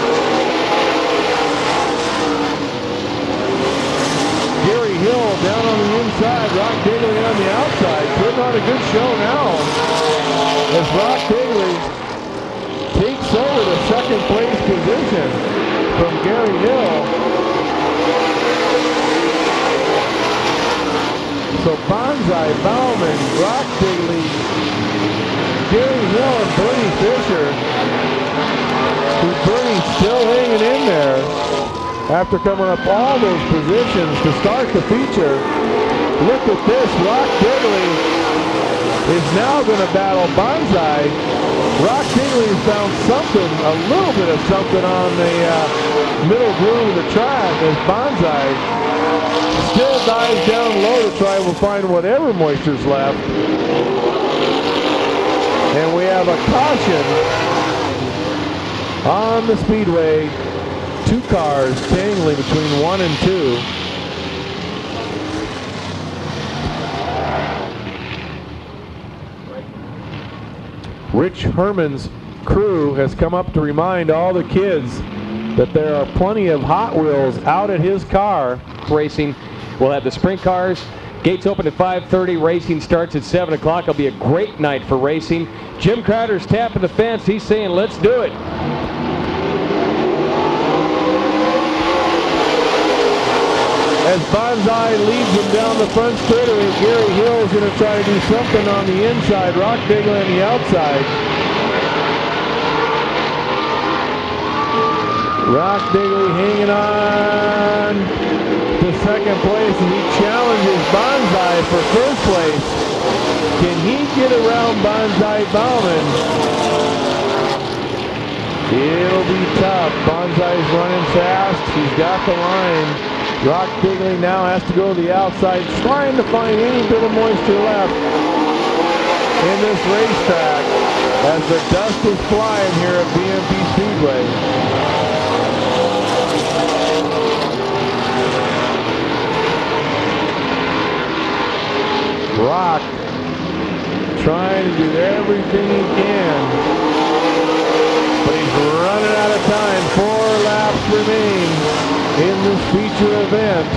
Gary Hill down on the inside, Rock Digley on the outside. Putting on a good show now as Rock Digley takes over the second place position from Gary Hill. So Bonsai, Bauman, Rock Digley, Gary Hill, and Bernie Fisher. Bernie's still hanging in there after coming up all those positions to start the feature. Look at this, Rock Digley is now going to battle Bonsai. Rock Digley found something, a little bit of something on the middle groove of the track as Bonsai still dives down low to try to find whatever moisture's left. And we have a caution on the speedway. Two cars tangling between 1 and 2. Rich Herman's crew has come up to remind all the kids that there are plenty of Hot Wheels out at his car. Racing. We'll have the sprint cars. Gates open at 5:30. Racing starts at 7 o'clock. It'll be a great night for racing. Jim Crowder's tapping the fence. He's saying, let's do it. As Bonsai leads him down the front straightaway, Gary Hill is going to try to do something on the inside. Rock Digley on the outside. Rock Digley hanging on to second place as he challenges Bonsai for first place. Can he get around Bonsai Bauman? It'll be tough. Bonsai's running fast. He's got the line. Rock Digley now has to go to the outside, trying to find any bit of moisture left in this racetrack as the dust is flying here at BMP Speedway. Rock trying to do everything he can, but he's running out of time. 4 laps remain in this feature event.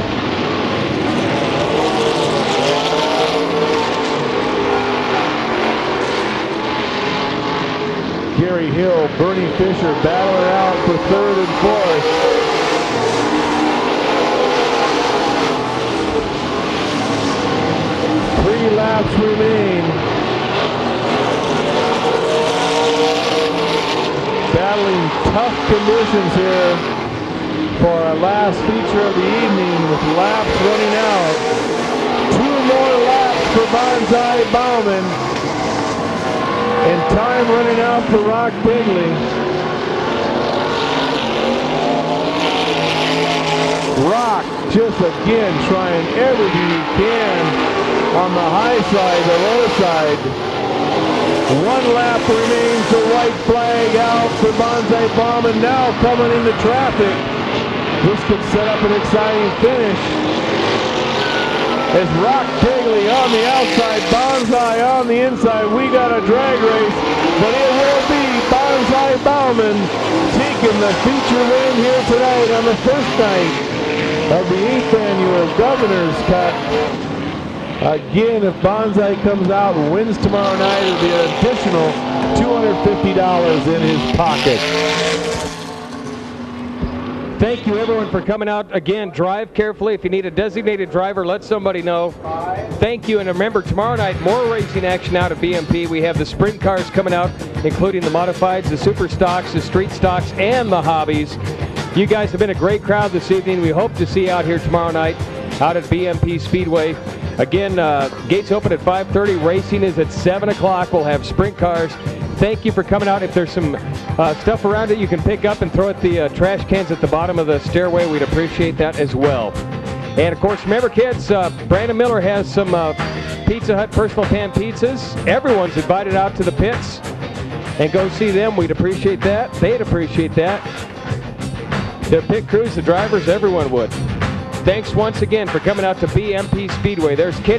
Gary Hill, Bernie Fisher battling out for third and fourth. 3 laps remain. Battling tough conditions here for our last feature of the evening with laps running out. 2 more laps for Bonsai Bauman and time running out for Rock Digley. Rock just again trying everything he can on the high side, the low side. 1 lap remains, the white flag out for Bonsai Bauman now coming into traffic. This could set up an exciting finish. As Rock Digley on the outside, Bonsai on the inside. We got a drag race, but it will be Bonsai Bauman taking the feature win here tonight on the first night of the 8th annual Governor's Cup. Again, if Bonsai comes out and wins tomorrow night, it'll be an additional $250 in his pocket. Thank you, everyone, for coming out. Again, drive carefully. If you need a designated driver, let somebody know. Thank you, and remember, tomorrow night, more racing action out at BMP. We have the sprint cars coming out, including the modifieds, the super stocks, the street stocks, and the hobbies. You guys have been a great crowd this evening. We hope to see you out here tomorrow night out at BMP Speedway. Again, gates open at 5:30. Racing is at 7 o'clock. We'll have sprint cars. Thank you for coming out. If there's some stuff around it you can pick up and throw at the trash cans at the bottom of the stairway, we'd appreciate that as well. And of course, remember, kids, Brandon Miller has some Pizza Hut personal pan pizzas. Everyone's invited out to the pits and go see them. We'd appreciate that. They'd appreciate that. The pit crews, the drivers, everyone would. Thanks once again for coming out to BMP Speedway. There's Kenny.